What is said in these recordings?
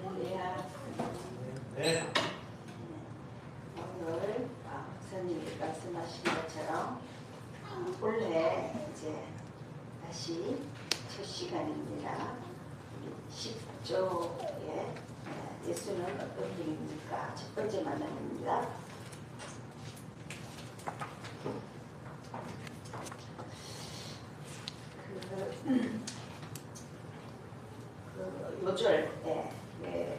할렐루야. 네. 오늘 목사님이 말씀하신 것처럼 올해 이제 다시 첫 시간입니다. 10조에 예수는 어떤 분입니까? 첫 번째 만남입니다. 요절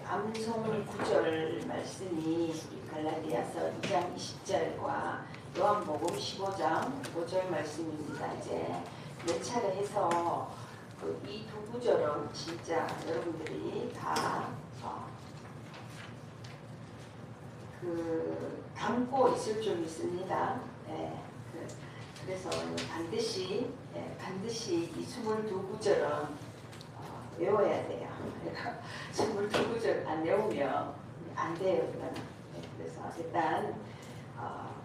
암송 9절 말씀이 우리 갈라디아서 2장 20절과 요한복음 15장 5절 말씀입니다. 이제 몇 차례 해서 이 두 구절은 진짜 여러분들이 다 담고 있을 줄 믿습니다. 그래서 반드시 이 22구절은 외워야 돼요. 그러니까 22구절 안 외우면 안 돼요. 이거는. 그래서 일단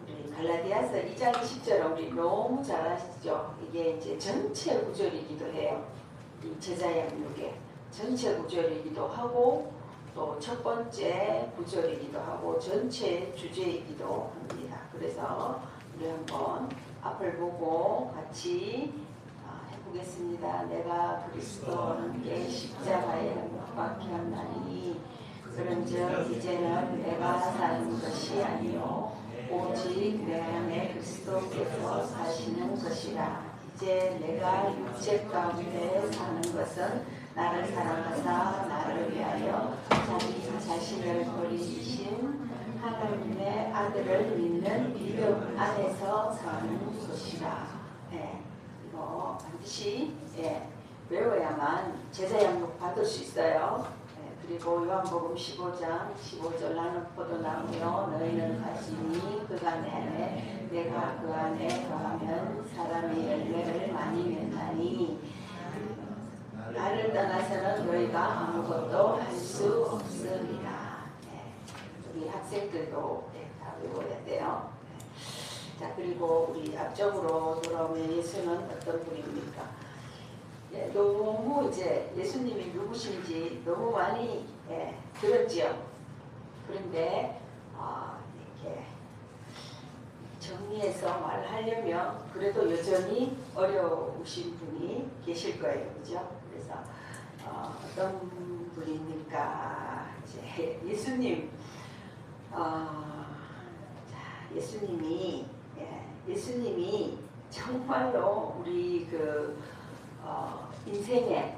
우리 갈라디아서 2장 20절 우리 너무 잘 아시죠? 이게 이제 전체 구절이기도 해요. 이 제자양육의 전체 구절이기도 하고 또 첫 번째 구절이기도 하고 전체 주제이기도 합니다. 그래서 우리 한번 앞을 보고 같이 해보겠습니다. 내가 그리스도와 함께 십자가에 못 박혔나니 그런즉 이제는 내가 사는 것이 아니요 오직 내 안에 그리스도께서 사시는 것이라. 이제 내가 육체 가운데 사는 것은 나를 사랑하사 나를 위하여 자기 자신을 버리신 하나님의 아들을 믿는 믿음 안에서 사는 것이라. 이거 반드시 외워야만 제자양육 받을 수 있어요. 그리고 요한복음 15장 15절 나는 포도나무요 너희는 가지니 그가 내 안에 내가 그 안에 거하면 사람이 열매를 많이 맺나니 나를 떠나서는 너희가 아무것도 할 수 없으리라. 우리 학생들도 다 외워야 돼요. 자, 그리고 우리 앞쪽으로 돌아오면 예수는 어떤 분입니까? 너무 이제 예수님이 누구신지 너무 많이 들었지요. 그런데 이렇게 정리해서 말하려면 그래도 여전히 어려우신 분이 계실 거예요. 그죠? 그래서 어떤 분입니까? 이제 예수님, 예수님이 정말로 우리 인생에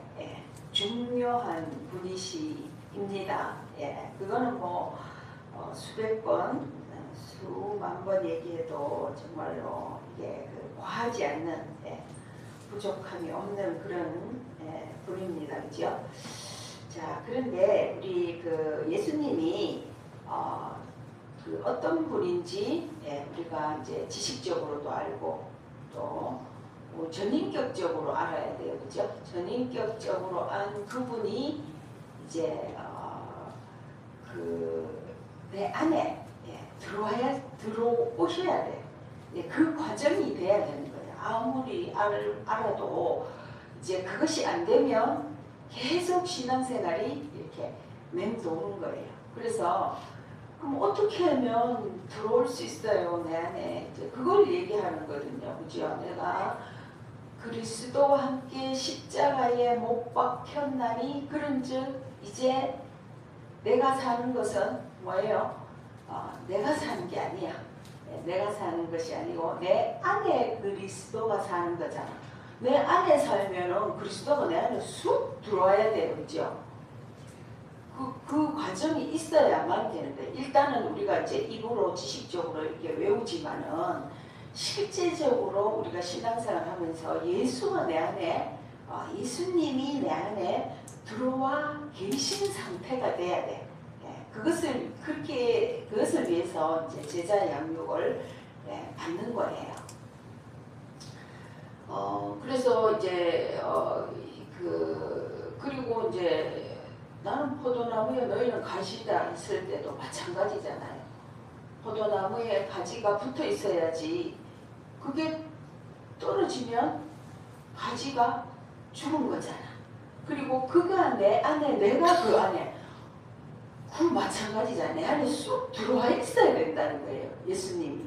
중요한 분이십니다. 그거는 뭐 수백 번, 수만 번 얘기해도 정말로 이게 과하지 않는 부족함이 없는 그런 분입니다. 그죠? 자, 그런데 우리 예수님이 어떤 분인지 우리가 이제 지식적으로도 알고 또 전인격적으로 알아야 돼요. 그죠? 전인격적으로 안 그분이 이제 내 안에 들어오셔야 돼요. 그 과정이 돼야 되는 거예요. 아무리 알아도 이제 그것이 안 되면 계속 신앙생활이 이렇게 맴도는 거예요. 그래서 그럼 어떻게 하면 들어올 수 있어요, 내 안에? 이제 그걸 얘기하는 거거든요. 그죠? 내가 그리스도와 함께 십자가에 못 박혔나니 그런즉 이제 내가 사는 것은 뭐예요? 내가 사는 게 아니야. 내가 사는 것이 아니고 내 안에 그리스도가 사는 거잖아. 내 안에 살면은 그리스도가 내 안에 쑥 들어와야 돼요. 그죠? 그 과정이 있어야만 되는데 일단은 우리가 이제 입으로 지식적으로 이렇게 외우지만은 실제적으로 우리가 신앙생활 하면서 예수가 내 안에 예수님이 내 안에 들어와 계신 상태가 돼야 돼. 그것을 위해서 이제 제자 양육을 받는 거예요. 그래서 이제 그리고 이제 나는 포도나무에 너희는 가지다 했을 때도 마찬가지잖아요. 포도나무에 가지가 붙어 있어야지 그게 떨어지면 가지가 죽은 거잖아. 그리고 그가 내 안에, 내가 그 안에, 그 마찬가지잖아요. 내 안에 쑥 들어와 있어야 된다는 거예요. 예수님이.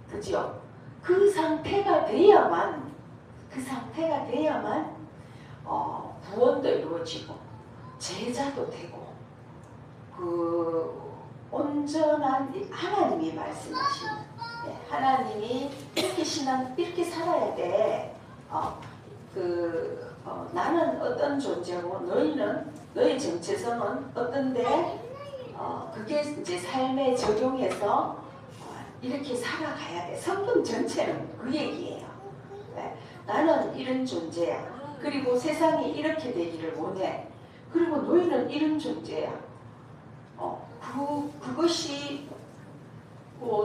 그죠? 그 상태가 돼야만, 구원도 이루어지고 제자도 되고, 그 온전한 하나님이 말씀하시는, 하나님이 이렇게 살아야 돼. 나는 어떤 존재고 너의 정체성은 어떤데, 그게 이제 삶에 적용해서 이렇게 살아가야 돼. 성경 전체는 그 얘기예요. 나는 이런 존재야. 그리고 세상이 이렇게 되기를 원해. 그리고 너희는 이런 존재야. 그것이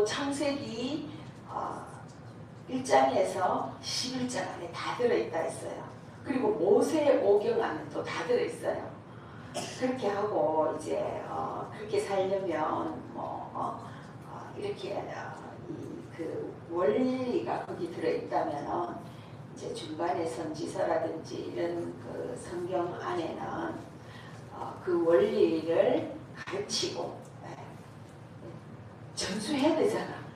창세기 1장에서 11장 안에 다 들어있다 했어요. 그리고 모세 오경 안에도 다 들어있어요. 그렇게 하고 이제 그렇게 살려면 이렇게 그 원리가 거기 들어있다면은 이제 중간에 선지서라든지 이런 그 성경 안에는 그 원리를 가르치고 전수해야 되잖아.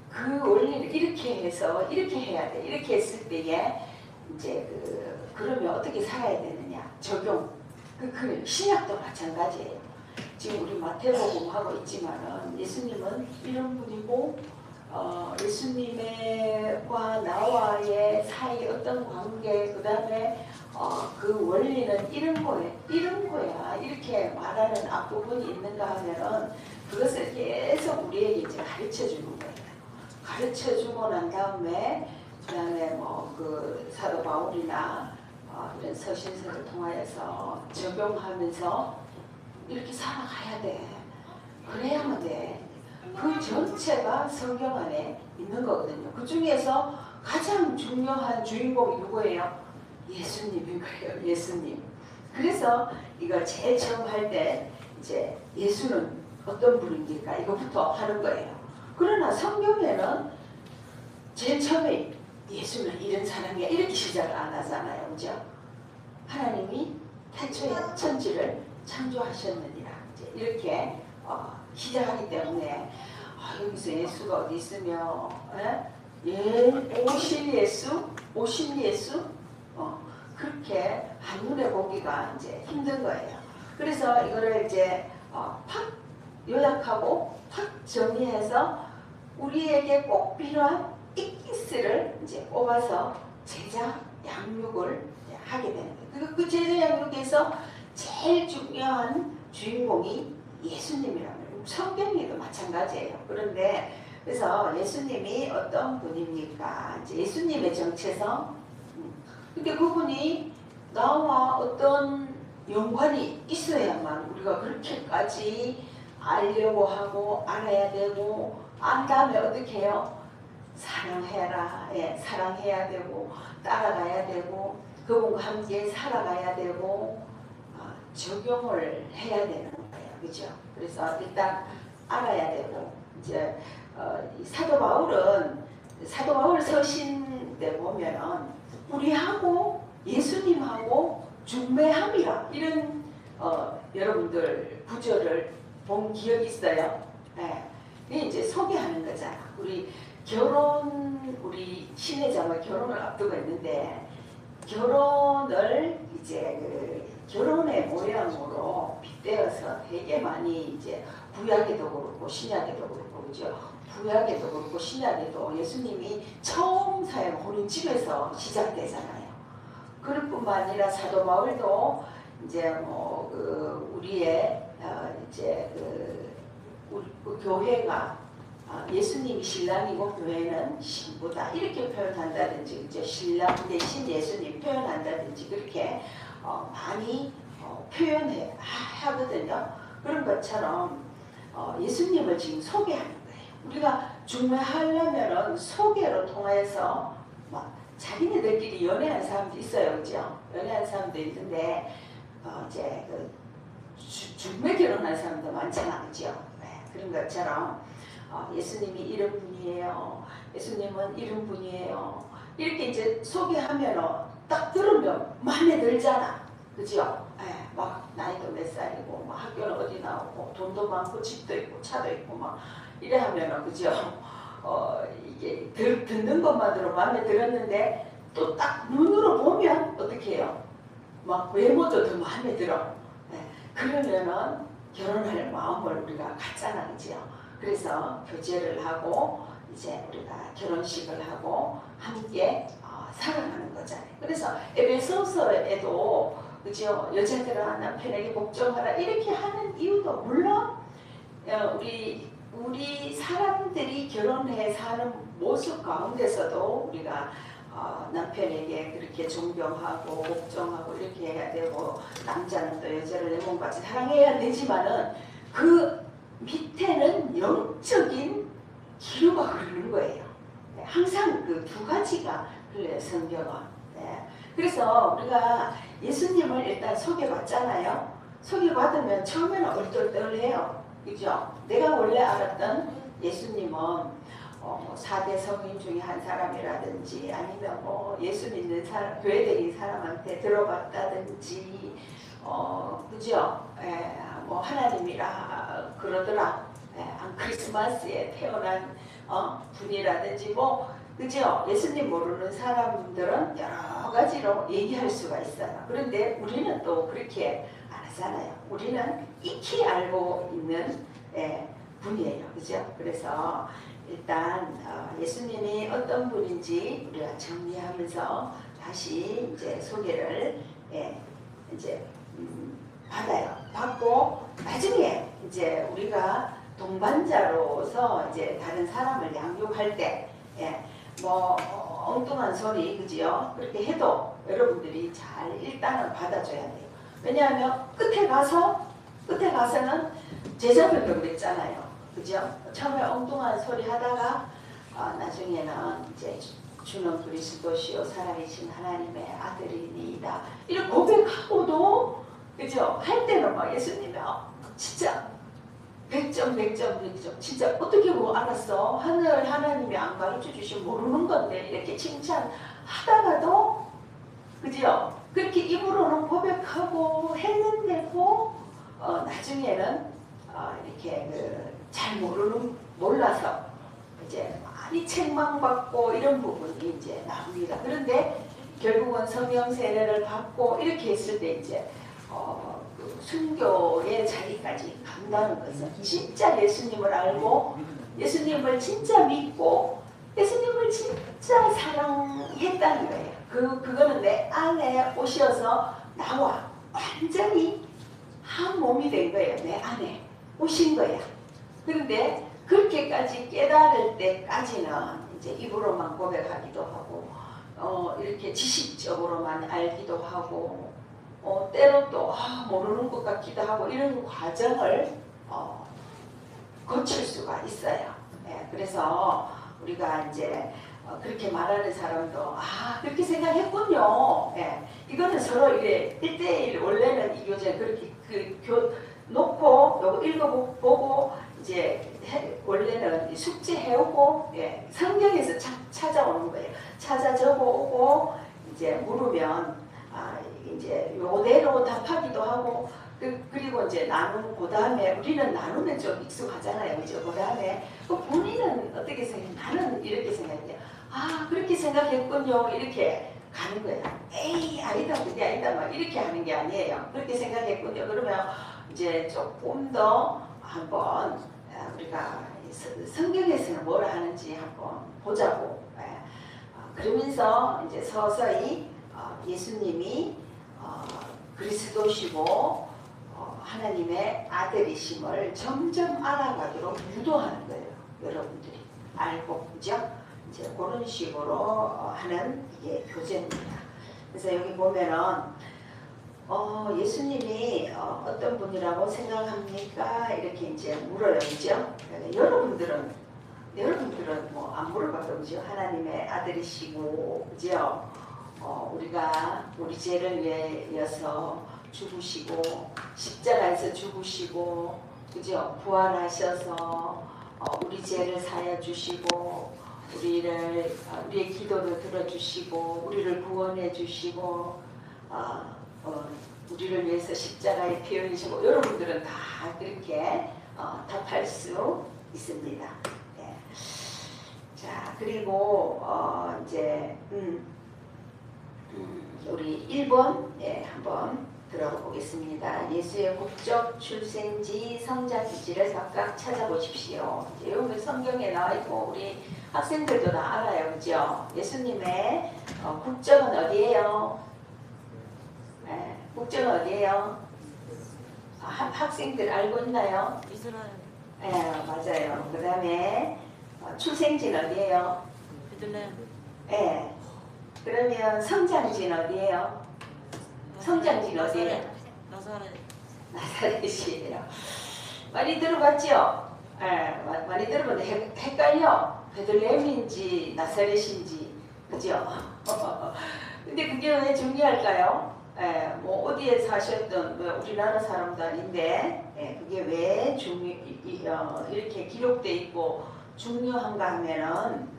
그 원리를 이렇게 해서 이렇게 해야 돼. 이렇게 했을 때에 이제 그러면 어떻게 살아야 되느냐. 적용. 그 신약도 마찬가지예요. 지금 우리 마태복음 하고 있지만은 예수님은 이런 분이고, 예수님과 나와의 사이 어떤 관계, 그 다음에 그 원리는 이런 거야. 이렇게 말하는 앞부분이 있는가 하면은 그것을 계속 우리에게 이제 가르쳐 주는 거예요. 가르쳐 주고 난 다음에, 그 다음에 그 사도 바울이나 이런 서신서를 통하여서 적용하면서 이렇게 살아가야 돼. 그래야만 돼. 그 전체가 성경 안에 있는 거거든요. 그 중에서 가장 중요한 주인공이 누구예요? 예수님인 거예요. 예수님. 그래서 이걸 제일 처음 할 때 이제 예수는 어떤 분입니까? 이거부터 하는 거예요. 그러나 성경에는 제일 처음에 예수는 이런 사람이야 이렇게 시작을 안 하잖아요. 그죠? 하나님이 태초에 천지를 창조하셨느니라 이제 이렇게 시작하기 때문에 여기서 예수가 어디 있으며 오실 예수 그렇게 한눈에 보기가 이제 힘든 거예요. 그래서 이거를 이제 팍 요약하고 팍 정리해서 우리에게 꼭 필요한 익기스를 이제 뽑아서 제자 양육을 하게 되는 거예요. 그 제자 양육에서 제일 중요한 주인공이 예수님이라는 거예요. 성경에도 마찬가지예요. 그런데 그래서 예수님이 어떤 분입니까? 이제 예수님의 정체성. 근데 그분이 나와 어떤 연관이 있어야만 우리가 그렇게까지 알려고 하고 알아야 되고, 안 다음에 어떻게 해요? 사랑해라. 사랑해야 되고 따라가야 되고 그분과 함께 살아가야 되고 적용을 해야 되는 거예요. 그죠? 그래서 일단 알아야 되고, 이제 사도 바울 서신 때 보면은 우리하고 예수님하고 중매함이라 이런 여러분들 구절을 본 기억이 있어요. 이게 이제 소개하는 거잖아. 우리 신혜자가 결혼을 앞두고 있는데, 결혼을 이제 결혼의 모양으로 빗대어서 되게 많이 이제 구약에도 그렇고 신약에도 그렇고, 그죠? 구약에도 그렇고 신약에도 예수님이 처음 사역 혼인집에서 시작되잖아요. 그럴 뿐만 아니라 사도 바울도 이제 우리의 이제 우리 교회가 예수님이 신랑이고 교회는 신부다 이렇게 표현한다든지, 이제 신랑 대신 예수님 표현한다든지 그렇게 많이 표현하거든요. 그런 것처럼 예수님을 지금 소개하는 거예요. 우리가 중매하려면은 소개로 통해서 자기네들끼리 연애한 사람도 있어요. 그죠? 연애한 사람도 있는데 이제 중매 결혼한 사람도 많잖아. 그죠? 그런 것처럼 예수님이 이런 분이에요. 예수님은 이런 분이에요. 이렇게 이제 소개하면 딱 들으면 마음에 들잖아. 그죠? 예, 막 나이도 몇 살이고 막 학교는 어디 나오고 돈도 많고 집도 있고 차도 있고 막 이래 하면은 그죠? 이게 듣는 것만으로 마음에 들었는데 또 딱 눈으로 보면 어떻게 해요? 막 외모도 더 마음에 들어. 예, 그러면은 결혼할 마음을 우리가 갖잖아, 그죠? 그래서 교제를 하고 이제 우리가 결혼식을 하고 함께 살아가는 거잖아요. 그래서 에베소서에도 그죠? 여자들아 남편에게 복종하라 이렇게 하는 이유도 물론 우리 사람들이 결혼해 사는 모습 가운데서도 우리가 남편에게 그렇게 존경하고 복종하고 이렇게 해야 되고 남자는 또 여자를 내 몸같이 사랑해야 되지만은 그 밑에는 영적인 기류가 흐르는 거예요. 네, 항상 그 두 가지가 흘러요, 성경은. 네. 그래서 우리가 예수님을 일단 소개받잖아요. 소개받으면 처음에는 얼떨떨해요. 그죠? 내가 원래 알았던 예수님은 뭐 4대 성인 중에 한 사람이라든지 아니면 뭐 예수 믿는 사람, 교회적인 사람한테 들어봤다든지 그죠? 뭐 하나님이라 그러더라. 크리스마스에 태어난 분이라든지 뭐 그죠? 예수님 모르는 사람들은 여러 가지로 얘기할 수가 있어요. 그런데 우리는 또 그렇게 안 하잖아요. 우리는 익히 알고 있는 분이에요. 그죠? 그래서 일단 예수님이 어떤 분인지 우리가 정리하면서 다시 이제 소개를 이제 받아요. 받고 나중에 이제 우리가 동반자로서 이제 다른 사람을 양육할 때 뭐 엉뚱한 소리 그지요? 그렇게 해도 여러분들이 잘 일단은 받아줘야 돼요. 왜냐하면 끝에 가서는 제자들도 그랬잖아요. 그죠? 처음에 엉뚱한 소리 하다가 나중에는 이제 주는 그리스도시요 살아계신 하나님의 아들이니이다. 이렇게 고백하고도 그죠? 할 때는 막 예수님이 진짜 100점 진짜 어떻게 뭐 알았어? 하늘 하나님이 안 가르쳐 주시면 모르는 건데 이렇게 칭찬하다가도 그죠? 그렇게 입으로는 고백하고 했는데도 나중에는 이렇게 잘 몰라서 이제 많이 책망받고 이런 부분이 이제 나옵니다. 그런데 결국은 성령 세례를 받고 이렇게 했을 때 이제 순교의 자리까지 간다는 것은 진짜 예수님을 알고 예수님을 진짜 믿고 예수님을 진짜 사랑했다는 거예요. 그거는 내 안에 오셔서 나와 완전히 한 몸이 된 거예요. 내 안에 오신 거야. 그런데 그렇게까지 깨달을 때까지는 이제 입으로만 고백하기도 하고 이렇게 지식적으로만 알기도 하고 때로 또 모르는 것 같기도 하고 이런 과정을 거칠 수가 있어요. 그래서 우리가 이제 그렇게 말하는 사람도 그렇게 생각했군요. 이거는 서로 이래 1대1 원래는 이 교재 그렇게 놓고 요거 읽어보고 이제 원래는 숙제 해오고 성경에서 찾아오는 거예요. 찾아 적어오고 이제 물으면 이제 요대로 답하기도 하고 그리고 이제 나누고 그 다음에 우리는 나누면 좀 익숙하잖아요. 그죠? 그 다음에 본인은 어떻게 생각해? 나는 이렇게 생각해요. 그렇게 생각했군요. 이렇게 가는 거예요. 에이 아니다 그게 아니다 막 이렇게 하는 게 아니에요. 그렇게 생각했군요. 그러면 이제 조금 더 한번 우리가 성경에서는 뭐라 하는지 한번 보자고. 그러면서 이제 서서히 예수님이 그리스도시고 하나님의 아들이심을 점점 알아가도록 유도하는 거예요. 여러분들이 알고 그죠? 이제 그런 식으로 하는 이게 교제입니다. 그래서 여기 보면은 예수님이 어떤 분이라고 생각합니까? 이렇게 이제 물어요, 그죠? 여러분들은 뭐 안 물어봐도 그죠? 하나님의 아들이시고 그죠? 우리가 우리 죄를 위해서 죽으시고 십자가에서 죽으시고 그죠? 부활하셔서 우리 죄를 사여 주시고 우리의 기도를 들어주시고 우리를 구원해 주시고 우리를 위해서 십자가에 피 흘리시고 여러분들은 다 그렇게 답할 수 있습니다. 예. 자 그리고 이제 우리 1번 예, 한번 들어가 보겠습니다. 예수의 국적, 출생지, 성장 기지를 각각 찾아보십시오. 이제 여기 성경에 나와 있고 우리 학생들도 다 알아요, 그죠? 예수님의 국적은 어디예요? 네, 국적은 어디예요? 학생들 알고 있나요? 이스라엘. 네, 맞아요. 그 다음에 출생지는 어디예요? 베들레헴. 네. 그러면 성장지는 어디예요? 성장지는 어디예요? 나사렛. 나사렛이에요. 많이 들어봤죠? 네, 많이 들어봤는데 헷갈려. 베들레헴인지 나사렛인지, 그죠? 근데 그게 왜 중요할까요? 예, 뭐 어디에 사셨던 뭐 우리나라 사람도 아닌데 예, 그게 왜 이렇게 기록돼 있고 중요한가 하면은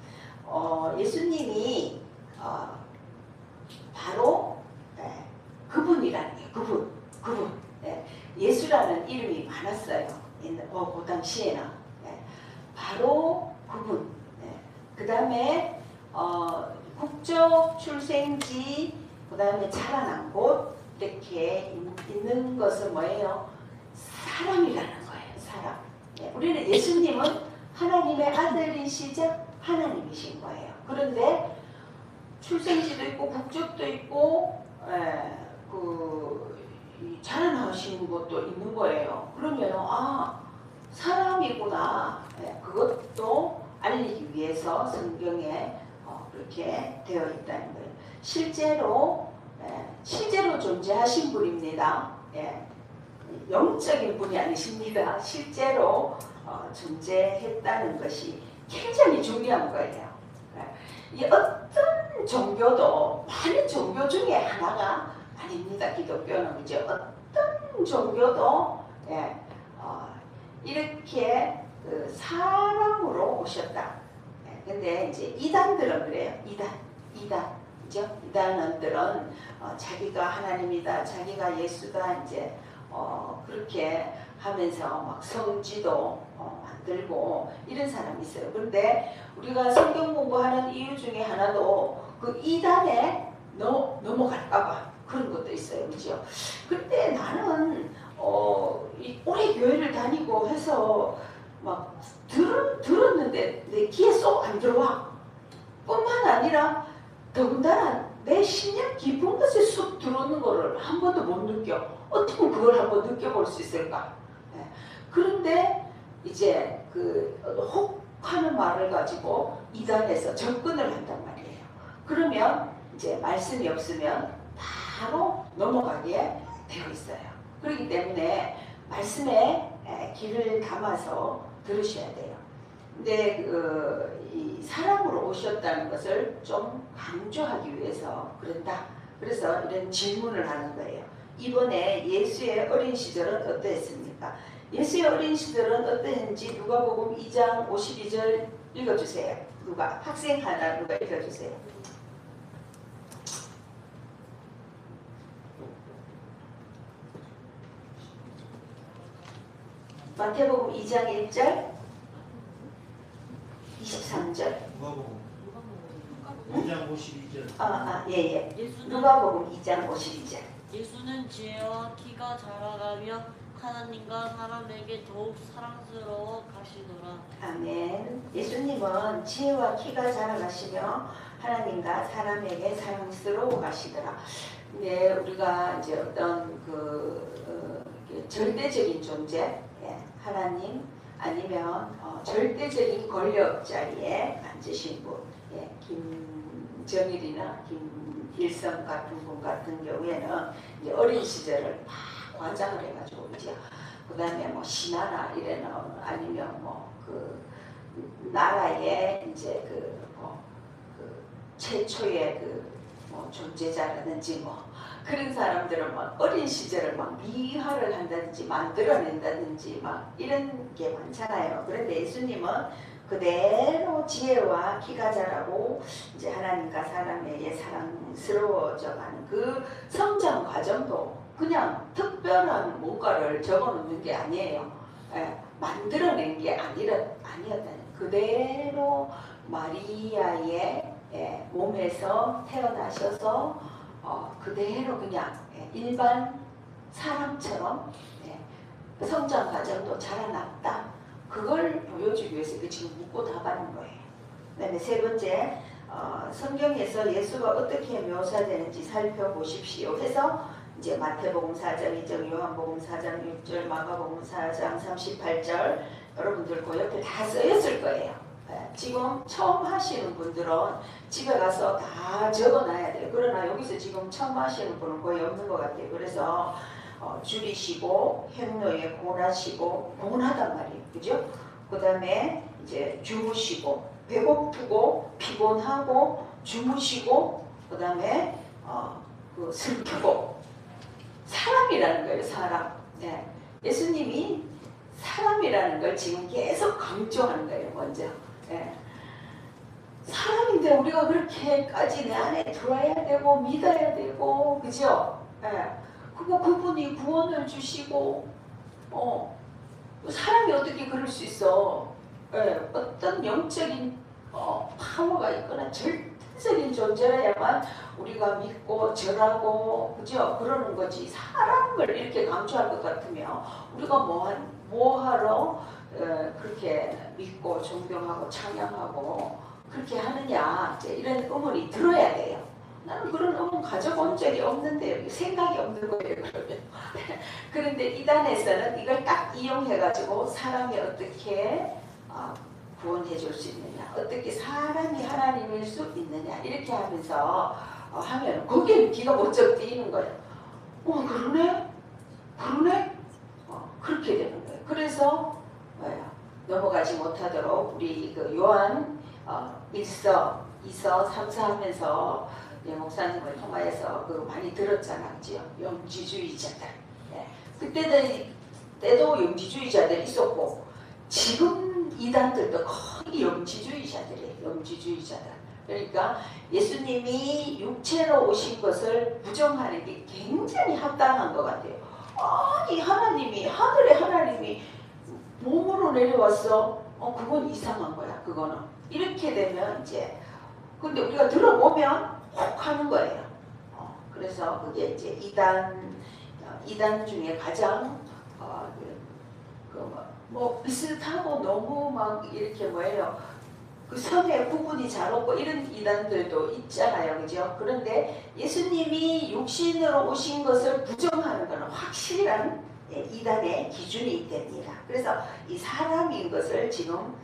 예수님이 바로 예, 그분이라는 게 그분 예, 예수라는 이름이 많았어요. 그 당시에는 예, 바로 그분. 예, 그 다음에 국적, 출생지, 그 다음에 자라난 곳 이렇게 있는 것은 뭐예요? 사람이라는 거예요. 사람. 예, 우리는 예수님은 하나님의 아들이시자 하나님이신 거예요. 그런데 출생지도 있고 국적도 있고 자라나신 것도 있는 거예요. 그러면 사람이구나. 그것도 알리기 위해서 성경에 그렇게 되어 있다는 거예요. 실제로 존재하신 분입니다. 영적인 분이 아니십니다. 실제로 존재했다는 것이 굉장히 중요한 거예요. 이 어떤 종교도 많은 종교 중에 하나가 아닙니다. 기독교는 이제 어떤 종교도 이렇게 사람으로 오셨다. 근데 이제 이단들은 그래요. 이단, 그죠? 이단원들은 자기가 하나님이다, 자기가 예수다, 이제 그렇게 하면서 막 성지도 만들고 이런 사람이 있어요. 그런데 우리가 성경 공부하는 이유 중에 하나도 그 이단에 넘어갈까봐 그런 것도 있어요, 그죠? 근데 나는 오래 교회를 다니고 해서 막 들었는데 내 귀에 쏙 안 들어와. 뿐만 아니라 더군다나 내 심령 깊은 곳에 쑥 들어오는 거를 한 번도 못 느껴. 어떻게 그걸 한번 느껴볼 수 있을까? 그런데 이제 혹하는 말을 가지고 이단에서 접근을 한단 말이에요. 그러면 이제 말씀이 없으면 바로 넘어가게 되어 있어요. 그렇기 때문에 말씀에 귀를 담아서 들으셔야 돼요. 근데 이 사람으로 오셨다는 것을 좀 강조하기 위해서 그런다. 그래서 이런 질문을 하는 거예요. 이번에 예수의 어린 시절은 어떠했습니까? 예수의 어린 시절은 어땠는지 누가복음 2장 52절 읽어주세요. 누가 학생 하나 누가 읽어주세요. 마태복음 2장 1절 23절. 누가복음 2장 52절. 예. 누가복음 2장 52절. 예수는 지혜와 키가 자라가며 하나님과 사람에게 더욱 사랑스러워 가시노라. 아멘. 예수님은 지혜와 키가 자라가시며 하나님과 사람에게 사랑스러워 가시더라. 근데 우리가 이제 어떤 절대적인 존재, 하나님 아니면 절대적인 권력 자리에 앉으신 분, 김정일이나 김일성 같은 분 같은 경우에는 이제 어린 시절을 막 과장을 해가지고 이제 그 다음에 뭐 신하나 이래는 아니면 뭐 나라의 이제 최초의 존재자라든지 뭐 그런 사람들은 막 어린 시절을 막 미화를 한다든지 만들어낸다든지 막 이런 게 많잖아요. 그런데 예수님은 그대로 지혜와 키가 자라고 이제 하나님과 사람에게 사랑스러워져가는 그 성장 과정도 그냥 특별한 뭔가를 적어놓는 게 아니에요. 만들어낸 게 아니었다는 그대로 마리아의 몸에서 태어나셔서 그대로 그냥 일반 사람처럼 성장 과정도 자라났다. 그걸 보여주기 위해서 그 지금 묻고 답하는 거예요. 그다음에 세 번째, 성경에서 예수가 어떻게 묘사되는지 살펴보십시오. 해서 이제 마태복음 4장 2절, 요한복음 4장 6절, 마가복음 4장 38절 여러분들 그 옆에 다 쓰였을 거예요. 지금 처음 하시는 분들은 집에 가서 다 적어놔야 돼요. 그러나 여기서 지금 처음 하시는 분은 거의 없는 것 같아요. 그래서 줄이시고 행로에 고나시고 고나단 말이에요. 그죠? 그 다음에 이제 주무시고 배고프고 피곤하고 주무시고 그 다음에 슬프고 사람이라는 거예요. 사람. 예수님이 사람이라는 걸 지금 계속 강조하는 거예요. 먼저. 사람인데 우리가 그렇게까지 내 안에 들어야 되고 믿어야 되고 그죠? 그리고 그분이 구원을 주시고 사람이 어떻게 그럴 수 있어? 어떤 영적인 파워가 있거나 절대적인 존재라야만 우리가 믿고 절하고 그죠? 그러는 거지. 사람을 이렇게 강조할 것 같으면 우리가 뭐하러 그렇게 믿고 존경하고 찬양하고 그렇게 하느냐 이런 의문이 들어야 돼요. 나는 그런 의문 가져본 적이 없는데 생각이 없는 거예요. 그러면 그런데 이단에서는 이걸 딱 이용해가지고 사람이 어떻게 구원해 줄 수 있느냐, 어떻게 사람이 하나님일 수 있느냐 이렇게 하면서 하면 거기에 귀가 번쩍 뜨이는 거예요. 그러네? 그렇게 되는 거예요. 그래서 넘어가지 못하도록 우리 그 요한 1서, 2서, 3서 하면서 목사님을 통하여서 그 많이 들었잖아, 그죠? 영지주의자들. 그때도 영지주의자들이 있었고 지금 이단들도 거의 영지주의자들이에요. 영지주의자들. 그러니까 예수님이 육체로 오신 것을 부정하는 게 굉장히 합당한 것 같아요. 아니 하나님이 하늘의 하나님이 몸으로 내려왔어. 그건 이상한 거야. 그거는 이렇게 되면 이제 근데 우리가 들어보면 혹 하는 거예요. 그래서 그게 이제 이단 중에 가장 뭐 비슷하고 너무 막 이렇게 그 선의 구분이 잘 없고 이런 이단들도 있잖아요. 그죠? 그런데 예수님이 육신으로 오신 것을 부정하는 것은 확실한 이단의 기준이 됩니다. 그래서 이 사람인 것을 지금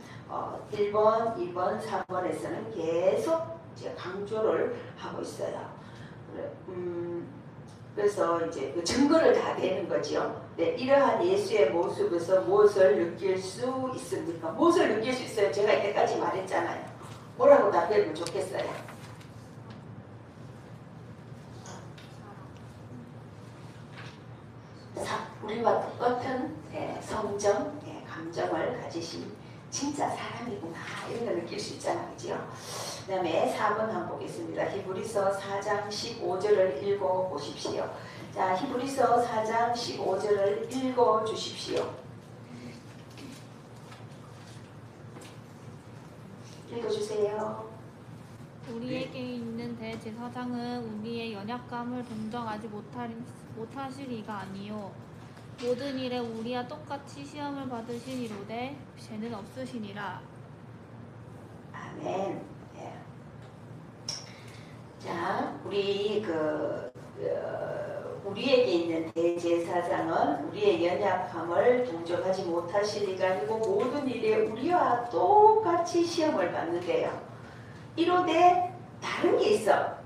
1번, 2번, 3번에서는 계속 이제 강조를 하고 있어요. 그래서 이제 그 증거를 다 대는 거죠. 이러한 예수의 모습에서 무엇을 느낄 수 있습니까? 무엇을 느낄 수 있어요? 제가 이때까지 말했잖아요. 뭐라고 답해보면 좋겠어요? 우리와 똑같은 성정, 감정을 가지신 진짜 사람이구나 이런 걸 느낄 수 있잖아요. 그죠? 그 다음에 4번 한번 보겠습니다. 히브리서 4장 15절을 읽어보십시오. 자, 히브리서 4장 15절을 읽어주십시오. 읽어주세요. 우리에게 있는 대제사장은 우리의 연약함을 동정하지 못하실 이가 아니요 모든 일에 우리와 똑같이 시험을 받으시니로되 죄는 없으시니라. 아멘. 자, 우리에게 있는 대제사장은 우리의 연약함을 동정하지 못하실 이가 아니고 모든 일에 우리와 똑같이 시험을 받는데요. 이로되 다른 게 있어.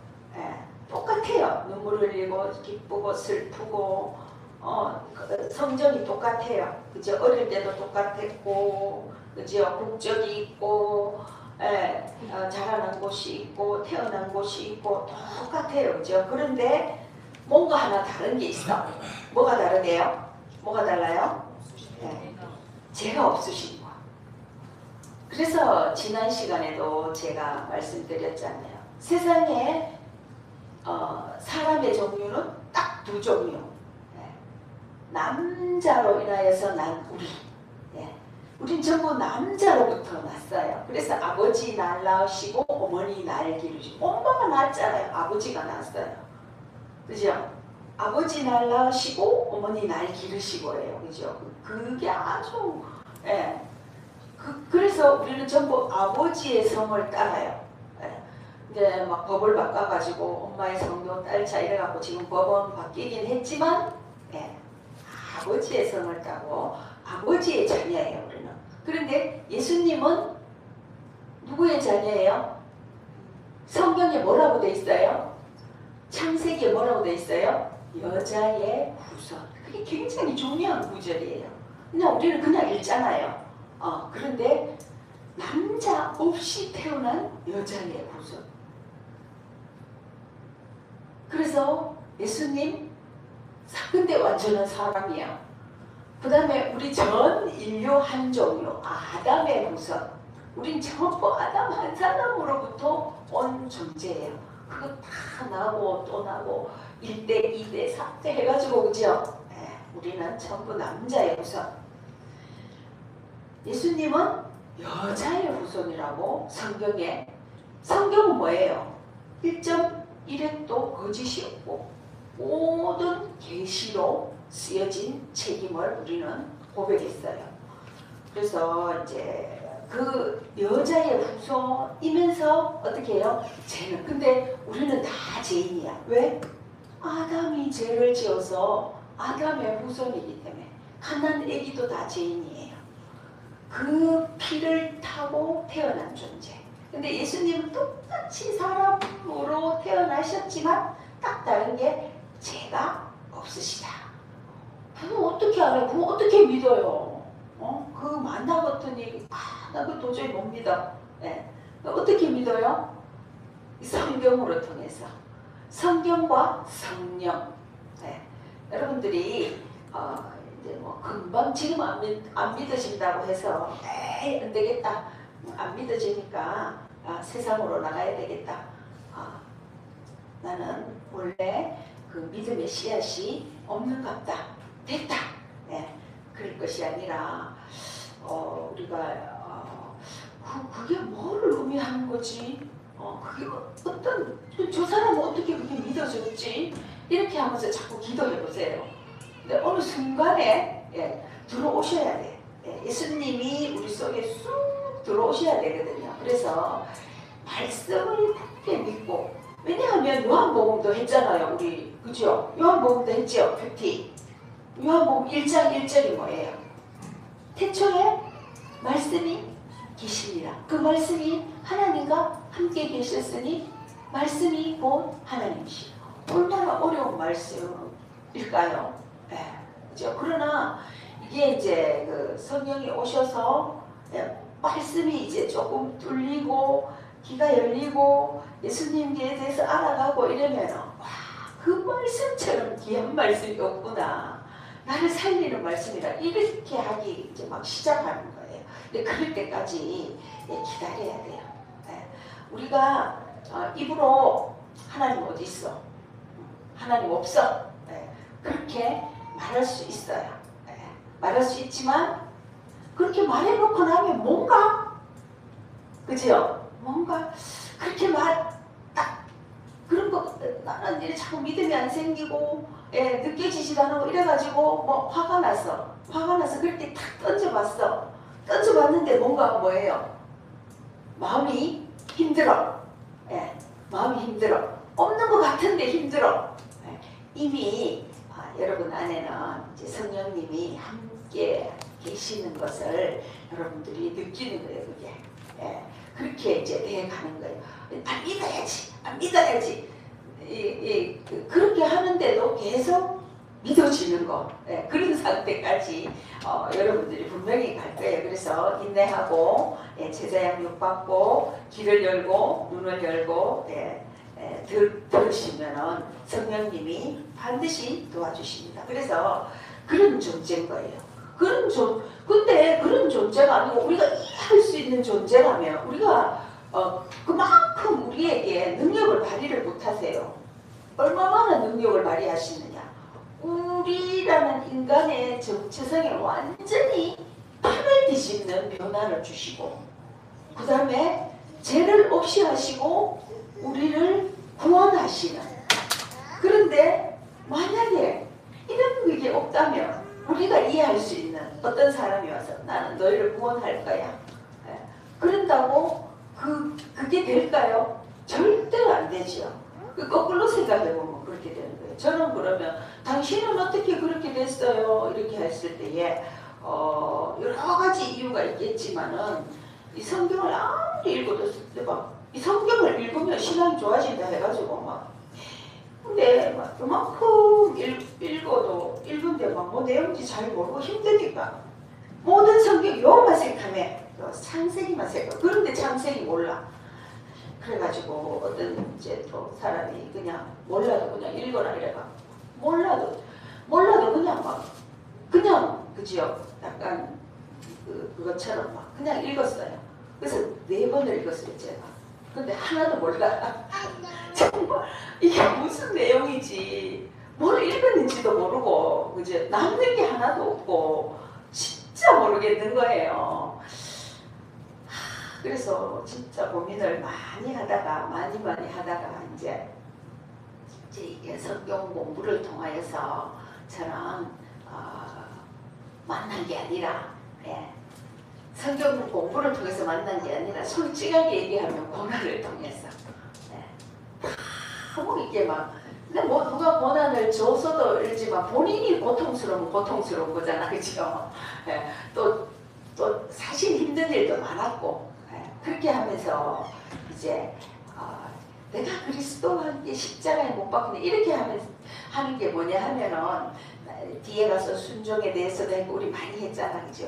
똑같아요. 눈물 흘리고 기쁘고 슬프고 성정이 똑같아요. 그죠? 어릴 때도 똑같았고, 그죠? 국적이 있고, 자라난 곳이 있고, 태어난 곳이 있고, 똑같아요. 그죠? 그런데 뭔가 하나 다른 게 있어. 뭐가 다르대요? 뭐가 달라요? 죄가 없으신 거. 그래서 지난 시간에도 제가 말씀드렸잖아요. 세상에 사람의 종류는 딱 두 종류. 남자로 인하여서 난 우리. 예. 우린 전부 남자로부터 났어요. 그래서 아버지 날 낳으시고 어머니 날 기르시고 엄마가 낳았잖아요. 아버지가 낳았어요. 그죠? 아버지 날 낳으시고 어머니 날 기르시고예요. 그죠? 그게 아주 예. 그래서 우리는 전부 아버지의 성을 따라요. 예. 이제 막 법을 바꿔가지고 엄마의 성도 딸자 이래갖고 지금 법은 바뀌긴 했지만 예. 아버지의 성을 따고 아버지의 자녀예요. 우리는. 그런데 예수님은 누구의 자녀예요? 성경에 뭐라고 돼 있어요? 창세기에 뭐라고 돼 있어요? 여자의 후손. 그게 굉장히 중요한 구절이에요. 그냥 우리는 그냥 읽잖아요. 그런데 남자 없이 태어난 여자의 후손. 그래서 예수님 근데 완전한 사람이야. 그 다음에 우리 전 인류 한 종류 아담의 후손. 우린 전부 아담 한 사람으로부터 온 존재예요. 그거 다 나고 또 나고 1대 2대 3대 해가지고 그죠? 네, 우리는 전부 남자의 후손. 예수님은 여자의 후손이라고 성경은 뭐예요? 1.1획도 거짓이 없고 모든 계시로 쓰여진 책임을 우리는 고백했어요. 그래서 이제 그 여자의 후손이면서 어떻게 해요? 죄는. 근데 우리는 다 죄인이야. 왜? 아담이 죄를 지어서 아담의 후손이기 때문에 가나안 애기도 다 죄인이에요. 그 피를 타고 태어난 존재. 근데 예수님은 똑같이 사람으로 태어나셨지만 딱 다른 게 죄가 없으시다. 그거 어떻게 알아요? 그거 어떻게 믿어요? 그 만나봤더니 나 그거 도저히 못 믿어. 네. 어떻게 믿어요? 성경으로 통해서. 성경과 성령. 네. 여러분들이 이제 뭐 금방 지금 안 믿어진다고 해서 에이 안 되겠다. 안 믿어지니까 세상으로 나가야 되겠다. 나는 원래 그 믿음의 씨앗이 없는갑다. 됐다. 네. 그럴 것이 아니라 우리가 그게 뭐를 의미하는 거지? 그게 어떤 저 사람은 어떻게 그게 믿어졌지? 이렇게 하면서 자꾸 기도해 보세요. 근데 어느 순간에 들어오셔야 돼. 예수님이 우리 속에 쑥 들어오셔야 되거든요. 그래서 말씀을 굳게 믿고, 왜냐하면 요한복음도 했잖아요. 우리 그죠? 요한복음도 했죠. 큐티. 요한복음 1장 1절이 뭐예요? 태초에 말씀이 계시니라. 그 말씀이 하나님과 함께 계셨으니 말씀이 곧 하나님이시라. 얼마나 어려운 말씀일까요? 네. 그죠? 그러나 이게 이제 그 성령이 오셔서 말씀이 이제 조금 뚫리고 귀가 열리고 예수님에 대해서 알아가고 이러면 그 말씀처럼 귀한 말씀이 없구나. 나를 살리는 말씀이라 이렇게 하기 이제 막 시작하는 거예요. 근데 그럴 때까지 기다려야 돼요. 우리가 입으로 하나님 어디 있어? 하나님 없어? 그렇게 말할 수 있어요. 말할 수 있지만 그렇게 말해놓고 나면 뭔가 그죠? 뭔가 그렇게 딱 그런 거 나는 이제 자꾸 믿음이 안 생기고 느껴지지도 않고 이래가지고 뭐 화가 나서 그럴 때 탁 던져봤어. 던져봤는데 뭔가 뭐예요? 마음이 힘들어. 마음이 힘들어. 없는 것 같은데 힘들어. 이미 여러분 안에는 이제 성령님이 함께 계시는 것을 여러분들이 느끼는 거예요. 그게 그렇게 이제 돼가는 거예요. 안 믿어야지. 그렇게 하는데도 계속 믿어지는 거. 그런 상태까지 여러분들이 분명히 갈 거예요. 그래서 인내하고 제자 양육 받고 귀를 열고 눈을 열고 들으시면은 성령님이 반드시 도와주십니다. 그래서 그런 존재인 거예요. 근데 그런 존재가 아니고 우리가 이해할 수 있는 존재라면 우리가 그만큼 우리에게 능력을 발휘를 못하세요. 얼마나 능력을 발휘하시느냐. 우리라는 정체성의 정체성에 완전히 판을 뒤집는 변화를 주시고 그 다음에 죄를 없이 하시고 우리를 구원하시는. 그런데 만약에 이런 게 없다면 우리가 이해할 수 있는 어떤 사람이 와서 나는 너희를 구원할 거야. 그런다고 그게 될까요? 절대로 안 되죠. 거꾸로 생각해보면 그렇게 되는 거예요. 저는 그러면 당신은 어떻게 그렇게 됐어요? 이렇게 했을 때에 여러 가지 이유가 있겠지만은 이 성경을 아무리 읽어도 이 성경을 읽으면 신앙이 좋아진다 해가지고 막 근데 막 그만큼 읽어도 읽은데 막 뭐 내용인지 잘 모르고 힘드니까 모든 성경 요만 생각하면 창세기만 생각. 그런데 창세기 몰라. 그래가지고 어떤 이제 또 사람이 그냥 몰라도 그냥 읽어라 이래가 몰라도 그냥 막 그냥 그죠? 약간 그것처럼 막 그냥 읽었어요. 그래서 4번을 읽었어요 제가. 근데 하나도 몰라. 정말 이게 무슨 내용이지 뭘 읽었는지도 모르고 그죠? 남는 게 하나도 없고 진짜 모르겠는 거예요. 그래서 진짜 고민을 많이 하다가 이제 이게 성경 공부를 통하여서 저는 만난 게 아니라 성경 공부를 통해서 만난 게 아니라 솔직하게 얘기하면 고난을 통해서 너무 이게 막 근데 뭐 누가 고난을 줘서도 이러지만 본인이 고통스러우면 고통스러운 거잖아, 그죠? 또 사실 힘든 일도 많았고 그렇게 하면서 이제 내가 그리스도와 함께 십자가에 못 박히네 이렇게 하는 게 뭐냐 하면은 뒤에 가서 순종에 대해서도 했고 우리 많이 했잖아, 그죠?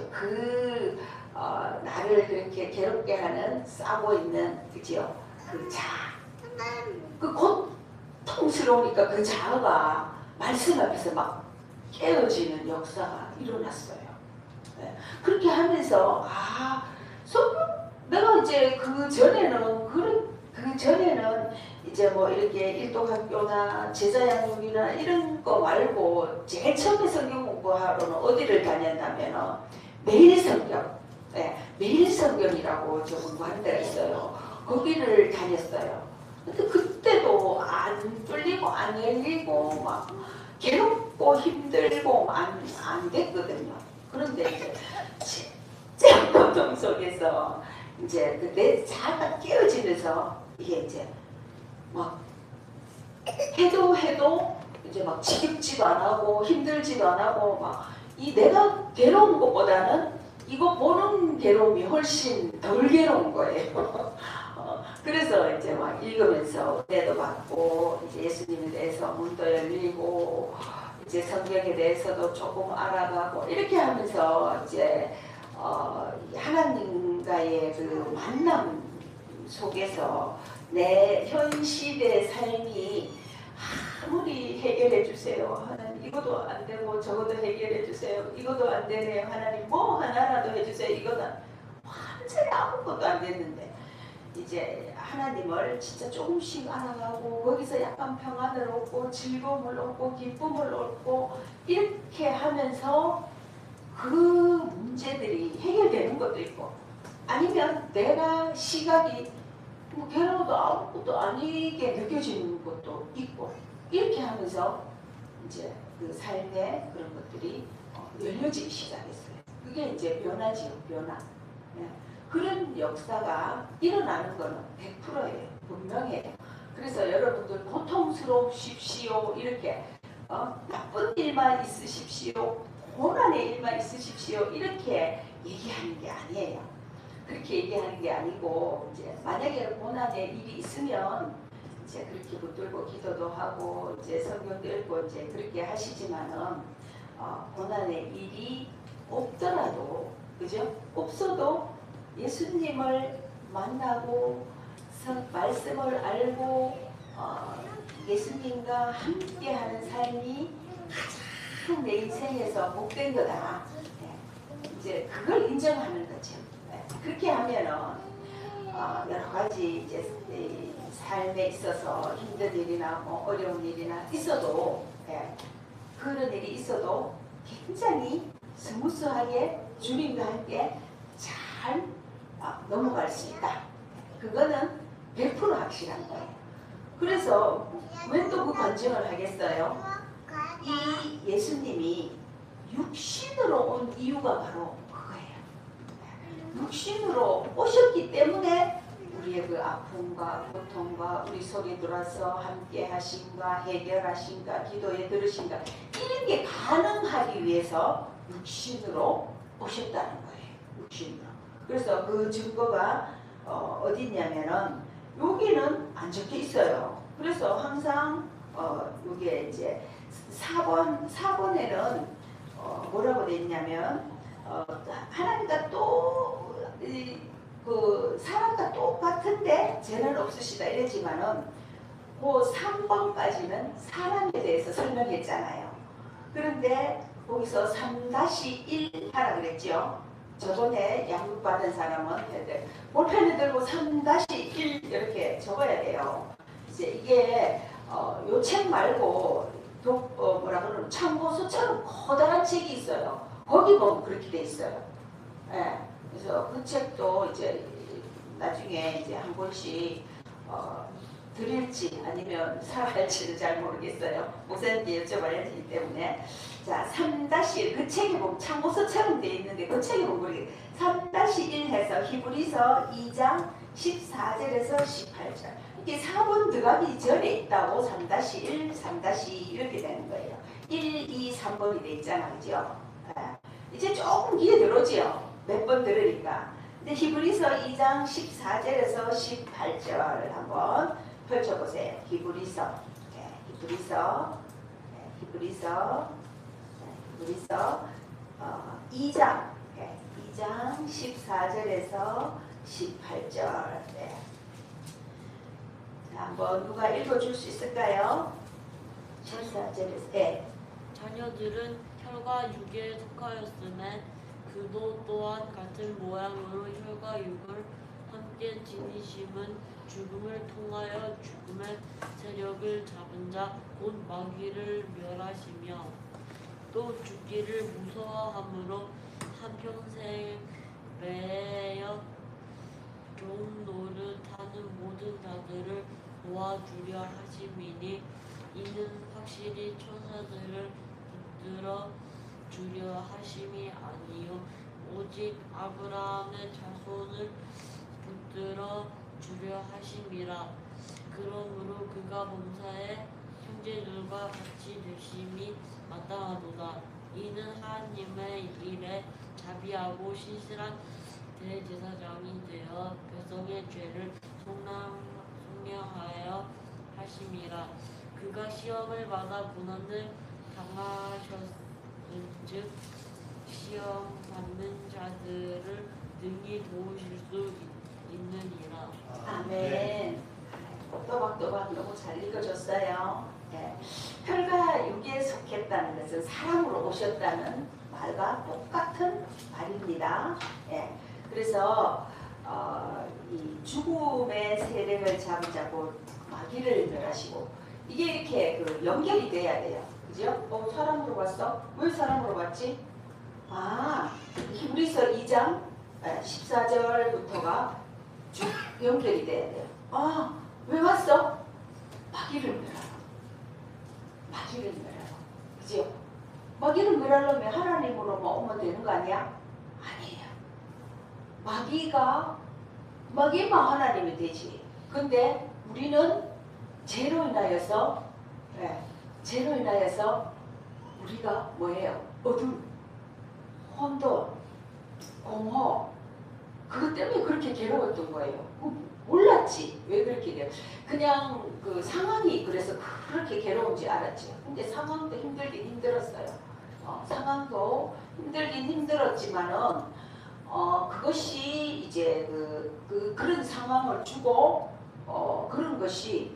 나를 그렇게 괴롭게 하는 싸고 있는 그죠? 그 고통스러우니까 그 자아가 말씀 앞에서 막 깨어지는 역사가 일어났어요. 그렇게 하면서 내가 이제 그 전에는 이제 뭐 이렇게 일독학교나 제자양육이나 이런 거 말고 제일 처음에 성경 공부하러는 어디를 다녔냐면은 매일 성경이라고 저 공부하는 데가 있어요. 거기를 다녔어요. 근데 그때도 안 뚫리고 안 열리고 막 괴롭고 힘들고 안 됐거든요. 그런데 이제 진짜 고통 속에서 이제 내 자아가 깨어지면서 이게 이제 막 해도 이제 막 지겹지도 안 하고 힘들지도 안 하고 막 이 내가 괴로운 것보다는 이거 보는 괴로움이 훨씬 덜 괴로운 거예요. 그래서 이제 막 읽으면서 은혜도 받고 이제 예수님에 대해서 문도 열리고 이제 성경에 대해서도 조금 알아가고 이렇게 하면서 이제 하나님과의 그 만남 속에서 내 현 시대의 삶이 아무리 해결해 주세요. 하나님 이것도 안 되고 저것도 해결해 주세요. 이것도 안 되네요. 하나님 뭐 하나라도 해주세요. 이거는 완전히 아무것도 안 됐는데 이제 하나님을 진짜 조금씩 알아가고 거기서 약간 평안을 얻고 즐거움을 얻고 기쁨을 얻고 이렇게 하면서 그 문제들이 해결되는 것도 있고 아니면 내가 시각이 뭐 괴로워도 아무것도 아니게 느껴지는 것도 있고 이렇게 하면서 이제 그 삶의 그런 것들이 열려지기 시작했어요. 그게 이제 변화지요, 변화. 그런 역사가 일어나는 거는 100%예요. 분명해요. 그래서 여러분들 고통스러우십시오. 이렇게 나쁜 일만 있으십시오. 고난의 일만 있으십시오. 이렇게 얘기하는 게 아니에요. 그렇게 얘기하는 게 아니고 이제 만약에 고난의 일이 있으면 이제 그렇게 붙들고 기도도 하고 이제 성경도 읽고 이제 그렇게 하시지만은 고난의 일이 없더라도 그죠? 없어도 예수님을 만나고 말씀을 알고 예수님과 함께하는 삶이 가장 내 인생에서 복된 거다. 이제 그걸 인정하는 거죠. 그렇게 하면은 여러 가지 이제 삶에 있어서 힘든 일이나 뭐 어려운 일이나 있어도 그런 일이 있어도 굉장히 스무스하게 주님과 함께 잘 넘어갈 수 있다. 그거는 100% 확실한 거예요. 그래서 왜 또 그 간증을 하겠어요? 이 예수님이 육신으로 온 이유가 바로 그거예요. 육신으로 오셨기 때문에 우리의 그 아픔과 고통과 우리 속에 들어와서 함께 하신가, 해결하신가, 기도에 들으신가, 이런 게 가능하기 위해서 육신으로 오셨다는 거예요. 육신으로. 그래서 그 증거가 어디 있냐면은 여기는 안 적혀 있어요. 그래서 항상 여기에 이제 4번에는 뭐라고 돼 있냐면 하나님과 또 그 사람과 똑같은데 죄는 없으시다 이랬지만은 그 3번까지는 사람에 대해서 설명했잖아요. 그런데 거기서 3-1 하라 그랬죠. 저번에 양육받은 사람은 볼펜을 들고 3-1 이렇게 적어야 돼요. 이제 이게 요 책 말고 뭐라 그러면 참고서처럼 커다란 책이 있어요. 거기 보면 그렇게 돼 있어요. 예. 그래서 그 책도 이제 나중에 이제 한 권씩 드릴지 아니면 사갈지는 잘 모르겠어요. 목사님께 여쭤봐야 되기 때문에. 자, 3-1 그 책에 보면 참고서처럼 돼 있는데 그 책에 보면 모르겠어요. 3-1 해서 히브리서 2장 14절에서 18절. 이게 4번 들어가기 전에 있다고 3-1, 3-2 이렇게 되는 거예요. 1, 2, 3번이 돼 있잖아, 그죠? 이제 조금 뒤에 들어오죠. 몇 번 들으니까. 근데 히브리서 2장 14절에서 18절 한번 펼쳐보세요. 히브리서 2장 14절에서 18절. 네. 자, 한번 누가 읽어줄 수 있을까요? 14절에서. 네. 자녀들은 혈과 육에 속하였음에 그도 또한 같은 모양으로 혈과 육을 함께 지니심은 죽음을 통하여 죽음의 세력을 잡은 자 곧 마귀를 멸하시며 또 죽기를 무서워함으로 한평생 매여 종 노릇하는 모든 자들을 도와주려 하심이니 이는 확실히 천사들을 붙들어 주려 하심이 아니요 오직 아브라함의 자손을 붙들어 주려 하심이라. 그러므로 그가 범사에 형제들과 같이 되심이 마땅하도다. 이는 하나님의 일에 자비하고 신실한 대제사장이 되어 백성의 죄를 속량하여 하심이라. 그가 시험을 받아 고난을 당하셨은즉 시험 받는 자들을 능히 도우실 수 있느니라. 아멘. 또박또박 너무 잘 읽어줬어요. 네. 혈과 육에 속했다는 것은 사람으로 오셨다는 말과 똑같은 말입니다. 네. 그래서 이 죽음의 세력을 잡자고 마귀를 멸하시고 이게 이렇게 그 연결이 돼야 돼요. 그죠? 사람으로 왔어? 왜 사람으로 왔지? 히브리서 2장 14절부터가 쭉 연결이 돼야 돼요. 왜 왔어? 마귀를 멸하러. 마귀를 멸하러. 그죠? 마귀를 멸하려면 하나님으로만 오면 되는 거 아니야? 아니에요. 마귀만 하나님이 되지. 근데 우리는 죄로 인하여서 우리가 뭐예요? 어둠, 혼돈, 공허, 그것 때문에 그렇게 괴로웠던 거예요. 몰랐지. 왜 그렇게 돼요? 그냥 그 상황이 그래서 그렇게 괴로운지 알았지. 근데 상황도 힘들긴 힘들었어요. 상황도 힘들긴 힘들었지만은 그것이 이제 그런 상황을 주고 그런 것이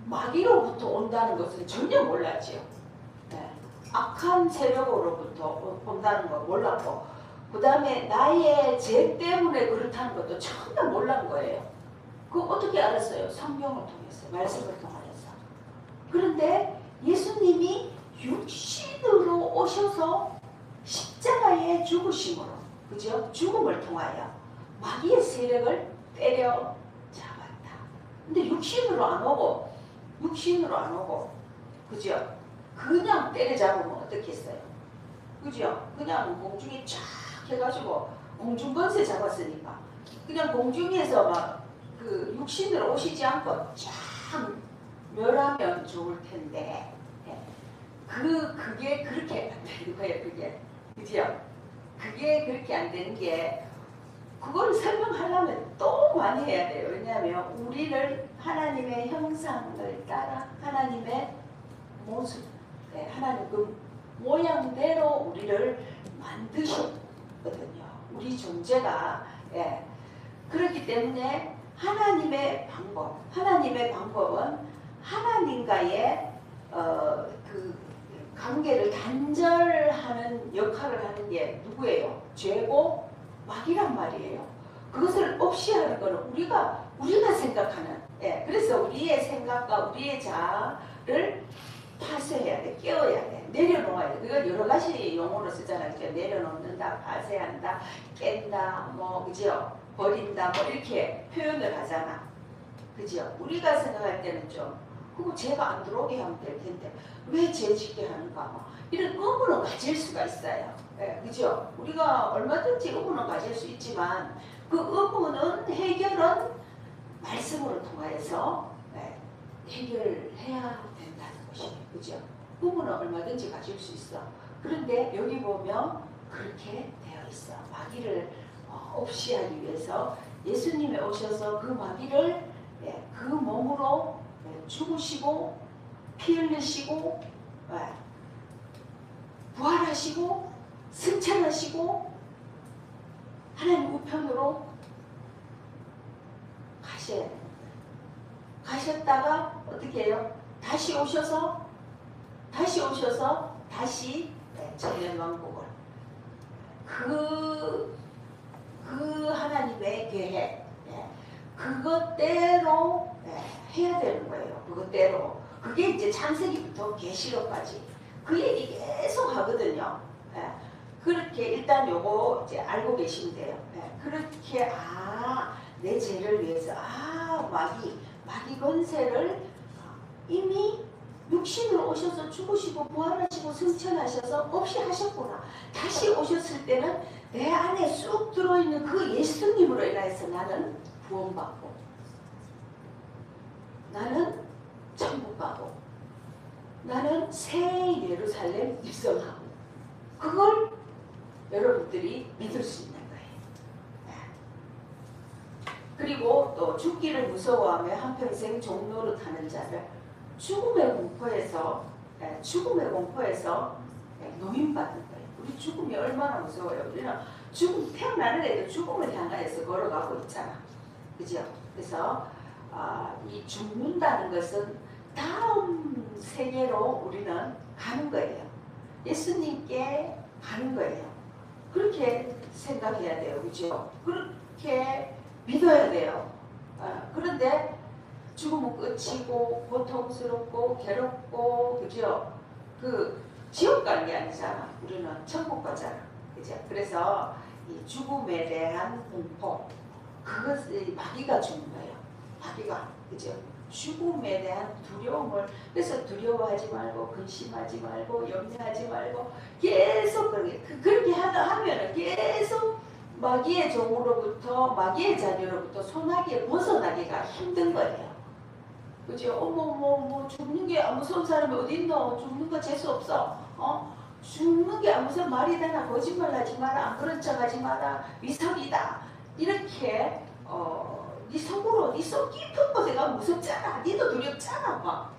마귀로부터 온다는 것은 전혀 몰랐지요. 네. 악한 세력으로부터 온다는 거 몰랐고, 그 다음에 나의 죄 때문에 그렇다는 것도 전혀 몰란 거예요. 그거 어떻게 알았어요? 성경을 통해서, 말씀을 통해서. 그런데 예수님이 육신으로 오셔서 십자가의 죽으심으로, 그죠? 죽음을 통하여 마귀의 세력을 때려 잡았다. 근데 육신으로 안 오고, 그죠? 그냥 때려잡으면 어떻겠어요? 그죠? 그냥 공중에 쫙 해가지고 공중번세 잡았으니까 그냥 공중에서 막 그 육신으로 오시지 않고 쫙 멸하면 좋을 텐데, 그게 그렇게 안 되는 거예요. 그죠? 그게 그렇게 안 되는 게, 그걸 설명하려면 또 많이 해야 돼요. 왜냐하면 우리를 하나님의 형상을 따라 하나님의 모습, 하나님 그 모양대로 우리를 만드셨거든요. 우리 존재가. 그렇기 때문에 하나님의 방법은 하나님과의 그 관계를 단절하는 역할을 하는 게 누구예요? 죄고 마귀란 말이에요. 그것을 없이 하는 것은 우리가 생각하는, 그래서 우리의 생각과 우리의 자아를 파쇄해야 돼, 깨워야 돼, 내려놓아야 돼. 그건 여러 가지 용어로 쓰잖아요. 그죠? 내려놓는다, 파쇄한다, 깬다, 뭐, 그죠? 버린다, 뭐 이렇게 표현을 하잖아. 그죠? 우리가 생각할 때는 좀, 그거 죄가 안 들어오게 하면 될 텐데 왜 죄 짓게 하는가, 뭐 이런 의문을 가질 수가 있어요. 그죠? 우리가 얼마든지 의문을 가질 수 있지만 그 의문은 해결은 말씀으로 통하여서 해결해야 된다는 것이에요. 그죠? 의문은 얼마든지 가질 수 있어. 그런데 여기 보면 그렇게 되어 있어. 마귀를 없이 하기 위해서 예수님이 오셔서 그 마귀를 그 몸으로 죽으시고 피 흘리시고 부활하시고 승천하시고 하나님 우편으로 가셔야 됩니다. 가셨다가 어떻게 해요? 다시 오셔서 다시 천년왕국을 그 하나님의 계획, 그것대로 해야 되는 거예요. 그것대로. 그게 이제 창세기부터 계시록까지 그 얘기 계속 하거든요. 그렇게 일단 요거 이제 알고 계시면 돼요. 그렇게 내 죄를 위해서 마귀 권세를 이미 육신으로 오셔서 죽으시고 부활하시고 승천하셔서 없이 하셨구나. 다시 오셨을 때는 내 안에 쑥 들어있는 그 예수님으로 인해서 나는 구원받고 나는 천국 가고 나는 새 예루살렘 입성하고, 그걸 여러분들이 믿을 수 있는 거예요. 그리고 또 죽기를 무서워하며 한평생 종로를 타는 자를 죽음의 공포에서 노임받는 거예요. 우리 죽음이 얼마나 무서워요. 우리는 죽음, 태어나는 애도 죽음을 향하여서 걸어가고 있잖아. 그죠? 그래서 이 죽는다는 것은 다음 세계로 우리는 가는 거예요. 예수님께 가는 거예요. 그렇게 생각해야 돼요. 그죠? 그렇게 믿어야 돼요. 그런데 죽음은 끝이고 고통스럽고 괴롭고, 그죠? 그 지옥 가는 게 아니잖아. 우리는 천국 가잖아. 그죠? 그래서 이 죽음에 대한 공포, 그것이 마귀가 주는 거예요. 마귀가, 그죠? 죽음에 대한 두려움을, 그래서 두려워하지 말고 근심하지 말고 염려하지 말고 계속 그렇게 하면은 계속 마귀의 종으로부터, 마귀의 자녀로부터 소나기에 벗어나기가 힘든 거예요. 그죠? 어머 죽는 게 무서운 사람이 어딨노? 죽는 거 재수 없어. 죽는 게 무슨 말이 되나? 거짓말 하지 마라. 안 그런 척 하지 마라. 위선이다. 이렇게 네 속으로, 네 속 깊은 곳에 가면 무섭잖아. 니도 두렵잖아. 막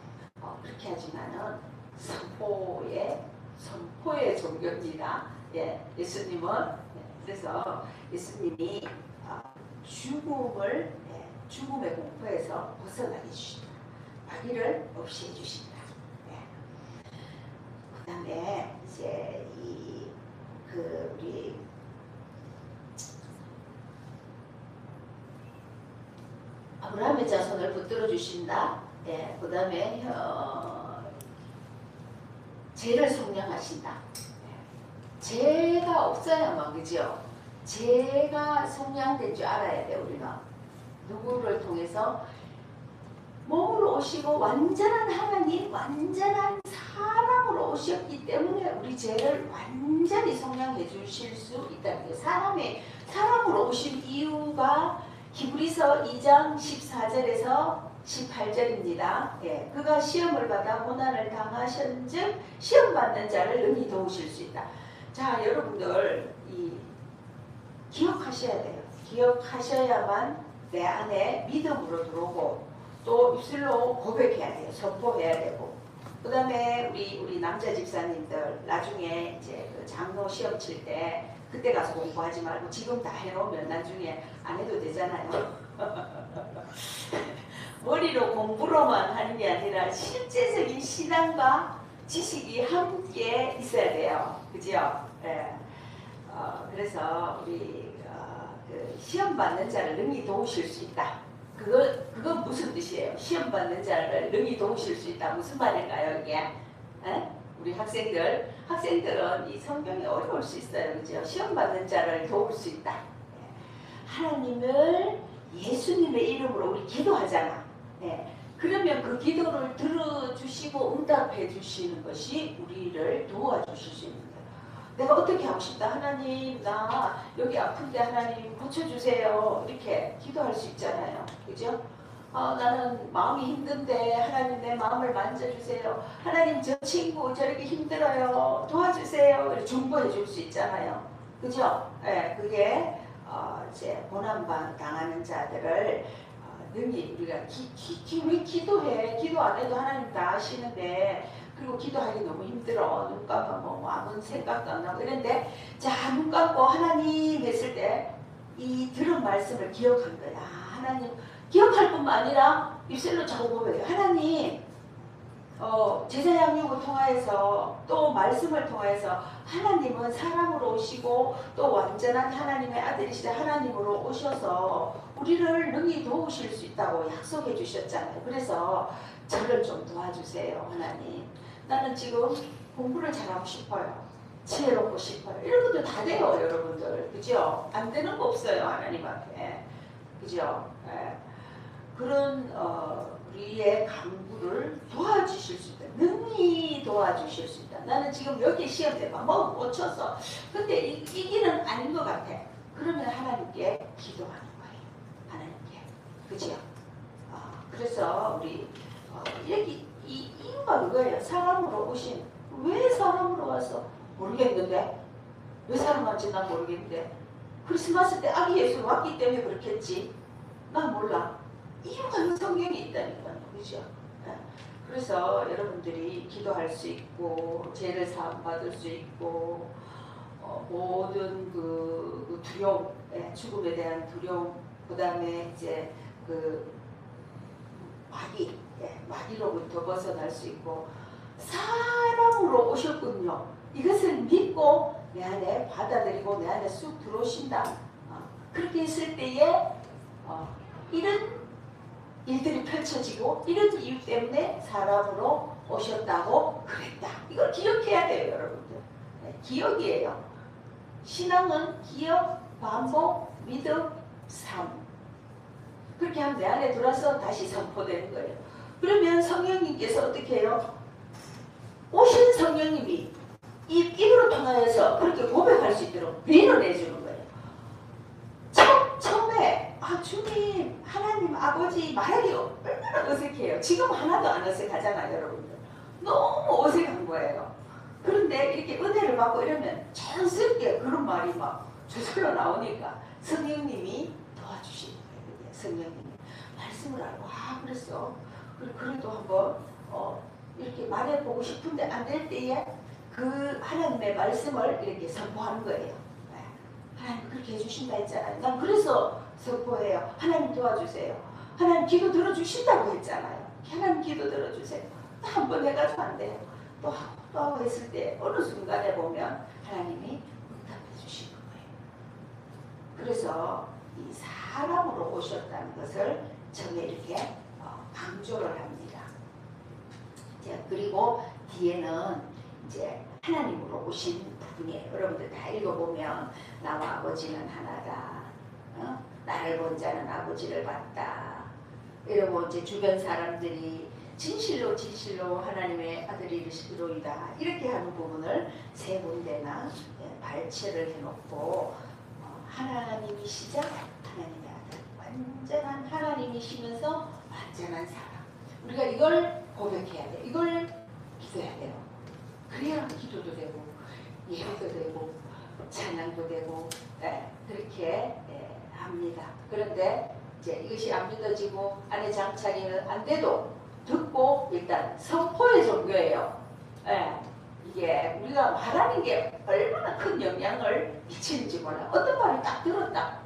그렇게 하지만은 선포의 종교입니다. 예수님은, 그래서 예수님이 죽음의 공포에서 벗어나게 해주신다. 마귀를 없이 해주신다. 그 다음에 이제 우리 아브라함의 자손을 붙들어 주신다. 그 다음에 죄를 속량하신다. 죄가 없어야만, 그죠? 죄가 속량된 줄 알아야 돼. 우리는 누구를 통해서 몸으로 오시고 완전한 하나님, 완전한 사람으로 오셨기 때문에 우리 죄를 완전히 속량해 주실 수 있다는 거예요. 사람으로 오신 이유가 히브리서 2장 14절에서 18절입니다. 예, 그가 시험을 받아 고난을 당하신즉 시험 받는 자를 능히 도우실 수 있다. 자, 여러분들 기억하셔야 돼요. 기억하셔야만 내 안에 믿음으로 들어오고 또 입술로 고백해야 돼요. 선포해야 되고. 그 다음에 우리 남자 집사님들 나중에 이제 그 장로 시험 칠 때 그때 가서 공부하지 말고 지금 다 해놓으면 나중에 안 해도 되잖아요. 머리로 공부로만 하는 게 아니라 실제적인 신앙과 지식이 함께 있어야 돼요. 그죠? 네. 그래서 우리 그 시험 받는 자를 능히 도우실 수 있다. 그건 무슨 뜻이에요? 시험 받는 자를 능히 도우실 수 있다. 무슨 말일까요, 이게? 에? 우리 학생들은 이 성경이 어려울 수 있어요. 그죠? 시험 받는 자를 도울 수 있다. 하나님을 예수님의 이름으로 우리 기도하잖아. 그러면 그 기도를 들어주시고 응답해 주시는 것이 우리를 도와주실 수 있는 거예요. 내가 어떻게 하고 싶다. 하나님, 나 여기 아픈데 하나님 고쳐주세요. 이렇게 기도할 수 있잖아요. 그죠? 나는 마음이 힘든데 하나님 내 마음을 만져주세요. 하나님 저 친구 저렇게 힘들어요. 도와주세요. 이렇게 중보해 줄 수 있잖아요. 그죠? 그게 이제 고난방 당하는 자들을 능히 우리가 왜 기도해? 기도 안 해도 하나님 다 아시는데 그리고 기도하기 너무 힘들어. 눈 감고 아무 생각도 안 나고 이런데 자, 눈 감고 하나님 했을 때 이 들은 말씀을 기억한 거야. 하나님 기억할 뿐만 아니라 입술로 자꾸 고백해요. 하나님 제사 양육을 통하여서 또 말씀을 통하여서 하나님은 사람으로 오시고 또 완전한 하나님의 아들이시다. 하나님으로 오셔서 우리를 능히 도우실 수 있다고 약속해 주셨잖아요. 그래서 저를 좀 도와주세요. 하나님, 나는 지금 공부를 잘하고 싶어요. 지혜롭고 싶어요. 이런 것도 다 돼요, 여러분들. 그죠? 안 되는 거 없어요, 하나님 앞에. 그죠? 그런 우리의 간구를 도와주실 수 있다. 능히 도와주실 수 있다. 나는 지금 여기 시험 때만 못 쳤어. 근데 이 길은 아닌 것 같아. 그러면 하나님께 기도하는 거예요. 하나님께. 그죠? 그래서 우리 여기 이유가 그거예요. 사람으로 오신. 왜 사람으로 와서? 모르겠는데. 왜 사람 왔지? 난 모르겠는데. 크리스마스 때 아기 예수 왔기 때문에 그렇겠지. 난 몰라. 이유가 성경에 있다니까요. 그죠? 그래서 여러분들이 기도할 수 있고 죄를 사함받을 수 있고 모든 그 두려움, 죽음에 대한 두려움, 그 다음에 이제 그 마귀로부터 벗어날 수 있고 사람으로 오셨군요. 이것을 믿고 내 안에 받아들이고 내 안에 쑥 들어오신다. 그렇게 했을 때에 이런 일들이 펼쳐지고 이런 이유 때문에 사람으로 오셨다고 그랬다. 이걸 기억해야 돼요, 여러분들. 기억이에요. 신앙은 기억, 반복, 믿음, 삶. 그렇게 하면 내 안에 들어와서 다시 선포되는 거예요. 그러면 성령님께서 어떻게 해요? 오신 성령님이 입으로 통하여서 그렇게 고백할 수 있도록 민원해 주는 거예요. 처음에 주님, 하나님, 아버지 말하기 얼마나 어색해요. 지금 하나도 안 어색하잖아요, 여러분들. 너무 어색한 거예요. 그런데 이렇게 은혜를 받고 이러면 자연스럽게 그런 말이 막 저절로 나오니까 성령님이 도와주시는 거예요. 성령님이 말씀을 알고 그랬어. 그래도 한번 이렇게 말해보고 싶은데 안 될 때에 그 하나님의 말씀을 이렇게 선포하는 거예요. 하나님 그렇게 해주신다 했잖아요. 난 그래서 선포해요. 하나님 도와주세요. 하나님 기도 들어주신다고 했잖아요. 하나님 기도 들어주세요. 한 번 해가지고 안 돼요. 또 하고 했을 때 어느 순간에 보면 하나님이 응답해 주시는 거예요. 그래서 이 사람으로 오셨다는 것을 저게 이렇게 강조를 합니다. 자, 그리고 뒤에는 이제 하나님으로 오신 분이에요. 여러분들 다 읽어보면 나와 아버지는 하나다. 나를 본 자는 아버지를 봤다. 이러고 이제 주변 사람들이 진실로 진실로 하나님의 아들이시로이다. 이렇게 하는 부분을 세 군데나 발췌를 해놓고 하나님이시자 하나님의 아들. 완전한 하나님이시면서 완전한 사람. 우리가 이걸 고백해야 돼. 이걸 기도해야 돼요. 그래야 기도도 되고 예배도 되고 찬양도 되고 그렇게 합니다. 그런데 이제 이것이 안 믿어지고 안에 장착이 안 돼도 듣고 일단 선포의 종교예요. 이게 우리가 말하는 게 얼마나 큰 영향을 미치는지 몰라. 어떤 말을 딱 들었다.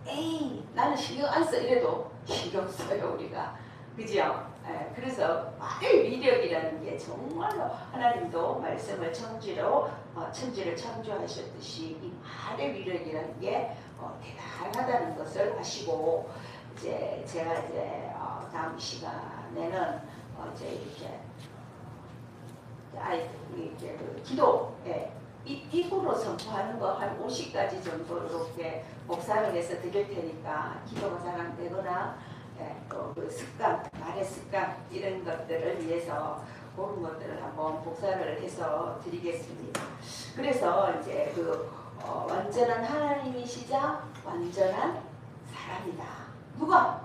에이 나는 신경 안 써 이래도 신경 써요 우리가. 그죠? 그래서 말의 위력이라는 게 정말로 하나님도 말씀을 천지를 창조하셨듯이 이 말의 위력이라는 게 대단하다는 것을 아시고 이제 제가 이제 다음 시간에는 이제 이렇게 이렇게 그 기도 입으로 선포하는 거 한 50가지 정도 이렇게 목사를 해서 드릴 테니까 기도가 잘 안 되거나 또 그 습관, 말의 습관 이런 것들을 위해서 그런 것들을 한번 복사를 해서 드리겠습니다. 그래서 이제 그 완전한 하나님이시자 완전한 사람이다. 누가?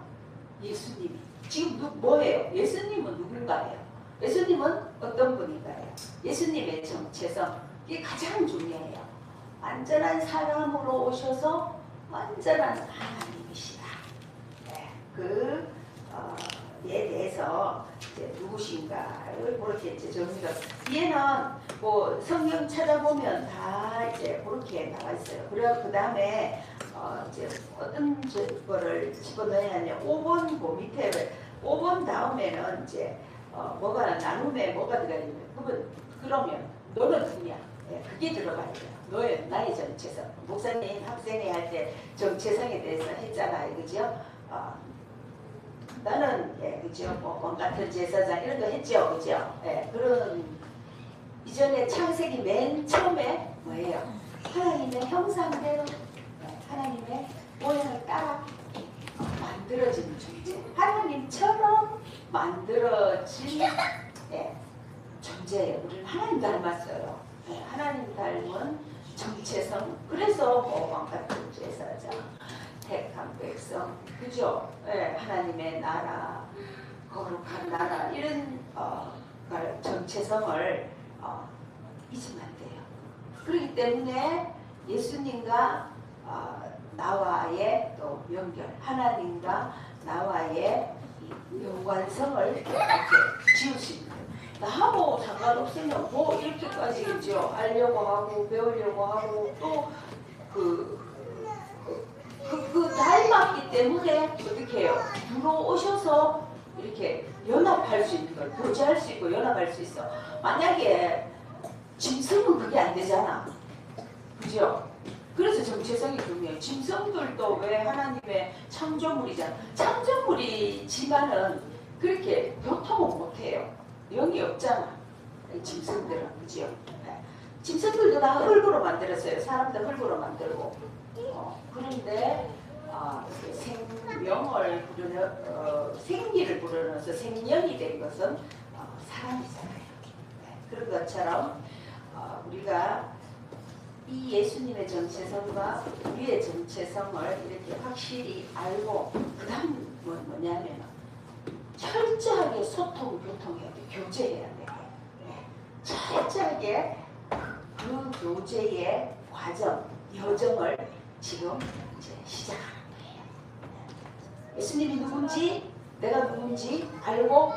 예수님이. 지금 뭐예요? 예수님은 누군가예요? 예수님은 어떤 분인가요? 예수님의 정체성 이게 가장 중요해요. 완전한 사람으로 오셔서 완전한 하나님이시다. 그에 대해서 이제 누구신가를 그렇게 이제 정리가. 뒤에는 뭐 성경 찾아보면 다 이제 그렇게 나와 있어요. 그리고 그 다음에 이제 어떤 거를 집어넣어야 하냐. 5번 그 밑에 5번 다음에는 이제 뭐가 나눔에 뭐가 들어가냐면 그러면 너는 누구냐? 그게 들어가야 돼요. 너의 나의 정체성. 목사님 학생회 할 때 정체성에 대해서 했잖아요, 그죠? 나는 그죠? 뭐 왕 같은 제사장 이런 거 했죠, 그죠? 그런 이전에 창세기 맨 처음에 뭐예요? 하나님의 형상대로 하나님의 모양을 따라 만들어진 존재. 하나님처럼 만들어진 존재예요. 우리는 하나님 닮았어요. 하나님 닮은 정체성. 그래서 왕 같은 제사장, 택한 백성, 그죠? 하나님의 나라, 거룩한 나라 이런 정체성을 잊으면 안 돼요. 그렇기 때문에 예수님과 나와의 또 연결, 하나님과 나와의 연관성을 이렇게 지을 수 있는. 나하고 상관없으면 뭐 이렇게까지 그죠? 알려고 하고 배우려고 하고 또 그 닮았기 때문에 어떻게 해요? 들어오셔서 이렇게 연합할 수 있는 걸 교제할 수 있고 연합할 수 있어. 만약에 짐승은 그게 안 되잖아. 그죠? 그래서 정체성이 중요해요. 짐승들도 왜 하나님의 창조물이잖아. 창조물이지만은 그렇게 교통은 못해요. 영이 없잖아. 짐승들은. 그죠? 짐승들도 다 흙으로 만들었어요. 사람도 흙으로 만들고. 그런데 생명을 생기를 불어넣어서 생명이 된 것은 사람이잖아요. 그런 것처럼 우리가 이 예수님의 정체성과 우리의 정체성을 이렇게 확실히 알고 그 다음 뭐냐면 철저하게 소통, 교통해야 돼. 교제해야 돼. 철저하게 그 교제의 과정, 여정을 지금 이제 시작하는 거예요. 예수님이 누군지 내가 누군지 알고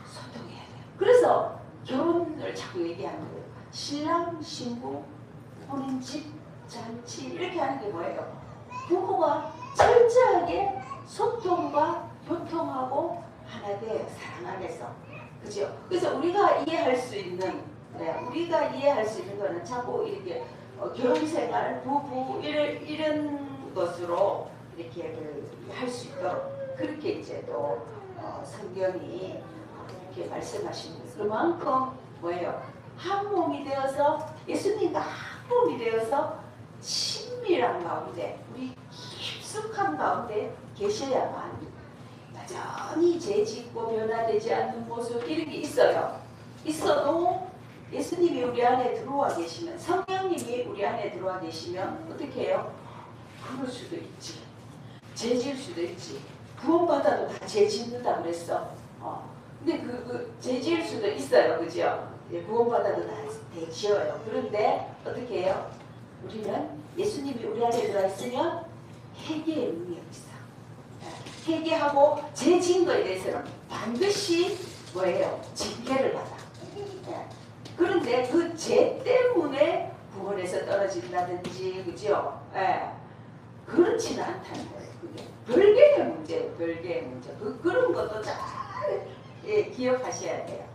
소통해야 돼요. 그래서 결혼을 자꾸 얘기하는 거예요. 신랑, 신부, 혼인집, 잔치 이렇게 하는 게 뭐예요? 부부가 철저하게 소통과 교통하고 하나 돼요. 사랑 안에서. 그죠? 그래서 우리가 이해할 수 있는 거는 자꾸 이렇게 결혼생활, 부부 이런 것으로 이렇게 할 수 있도록 그렇게 이제 또 성경이 이렇게 말씀하십니다. 그만큼 뭐예요? 한 몸이 되어서 예수님과 한 몸이 되어서 친밀한 가운데 우리 깊숙한 가운데 계셔야만 여전히 죄짓고 변화되지 않는 모습 이런 게 있어요. 있어도 예수님이 우리 안에 들어와 계시면 성령님이 우리 안에 들어와 계시면 어떻게 해요? 그럴 수도 있지. 죄질 수도 있지. 구원받아도 다 죄짓는다 그랬어. 근데 죄질 수도 있어요. 그죠? 구원받아도 다 지어요. 그런데 어떻게 해요? 우리는 예수님이 우리 안에 들어와 있으면 회개의 능력이 있어. 회개하고 죄진 거에 대해서는 반드시 뭐예요? 징계를 받아. 그런데 그 죄 때문에 구원에서 떨어진다든지, 그죠? 그렇지는 않다는 거예요. 그게 별개의 문제예요. 별개의 문제. 그런 것도 잘 기억하셔야 돼요.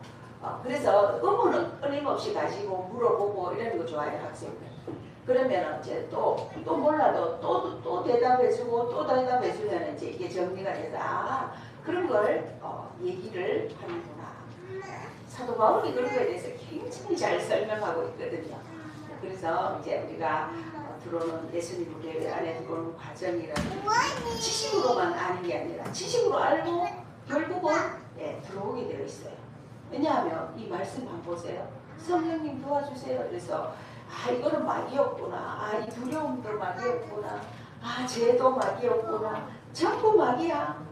그래서 의문은 끊임없이 가지고 물어보고 이러는 거 좋아해요, 학생들. 그러면 이제 또 몰라도 또 대답해주고 또 대답해주면 이제 이게 정리가 돼서 그런 걸 얘기를 하는구나. 사도 바울이 그런 거에 대해서 굉장히 잘 설명하고 있거든요. 그래서 이제 우리가 들어오는 예수님 우리 안에 들어오는 과정이라는 지식으로만 아는 게 아니라 지식으로 알고 결국은 들어오게 되어 있어요. 왜냐하면 이 말씀 한번 보세요. 성령님 도와주세요. 그래서 이거는 마귀였구나. 이 두려움도 마귀였구나. 죄도 마귀였구나. 전부 마귀야.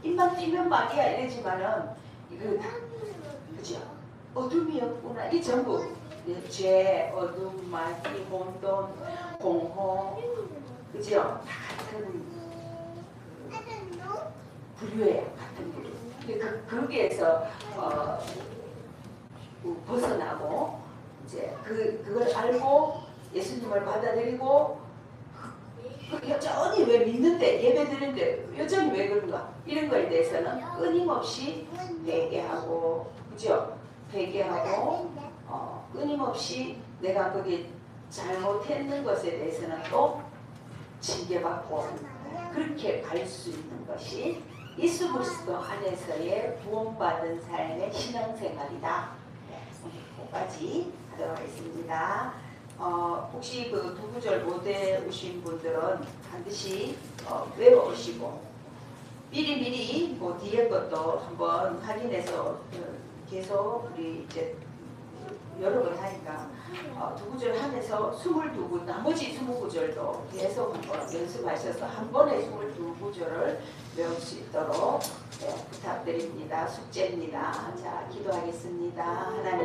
입만 띄면 마귀야 이러지만은 이거 그죠? 어둠이었구나. 이 전부 죄, 어둠, 마귀, 혼돈, 공허, 그죠? 다 같은 부류예요. 같은 부류. 근데 거기에서 벗어나고 이제 그걸 알고 예수님을 받아들이고 여전히 왜 믿는데 예배 드리는데 여전히 왜 그런가 이런 거에 대해서는 끊임없이 회개하고 그죠? 회개하고 끊임없이 내가 거기 잘못했는 것에 대해서는 또 징계받고 그렇게 갈 수 있는 것이 예수 그리스도 안에서의 구원받은 삶의 신앙생활이다. 오늘까지 하도록 하겠습니다. 혹시 그 두 구절 못 외우신 분들은 반드시 외워오시고 미리 뭐 뒤에 것도 한번 확인해서 계속 우리 이제 여러 번 하니까 두 구절 하면서 22구 나머지 20구절도 계속 한번 연습하셔서 한 번에 22구절을 외울 수 있도록 부탁드립니다. 숙제입니다. 자, 기도하겠습니다. 하나님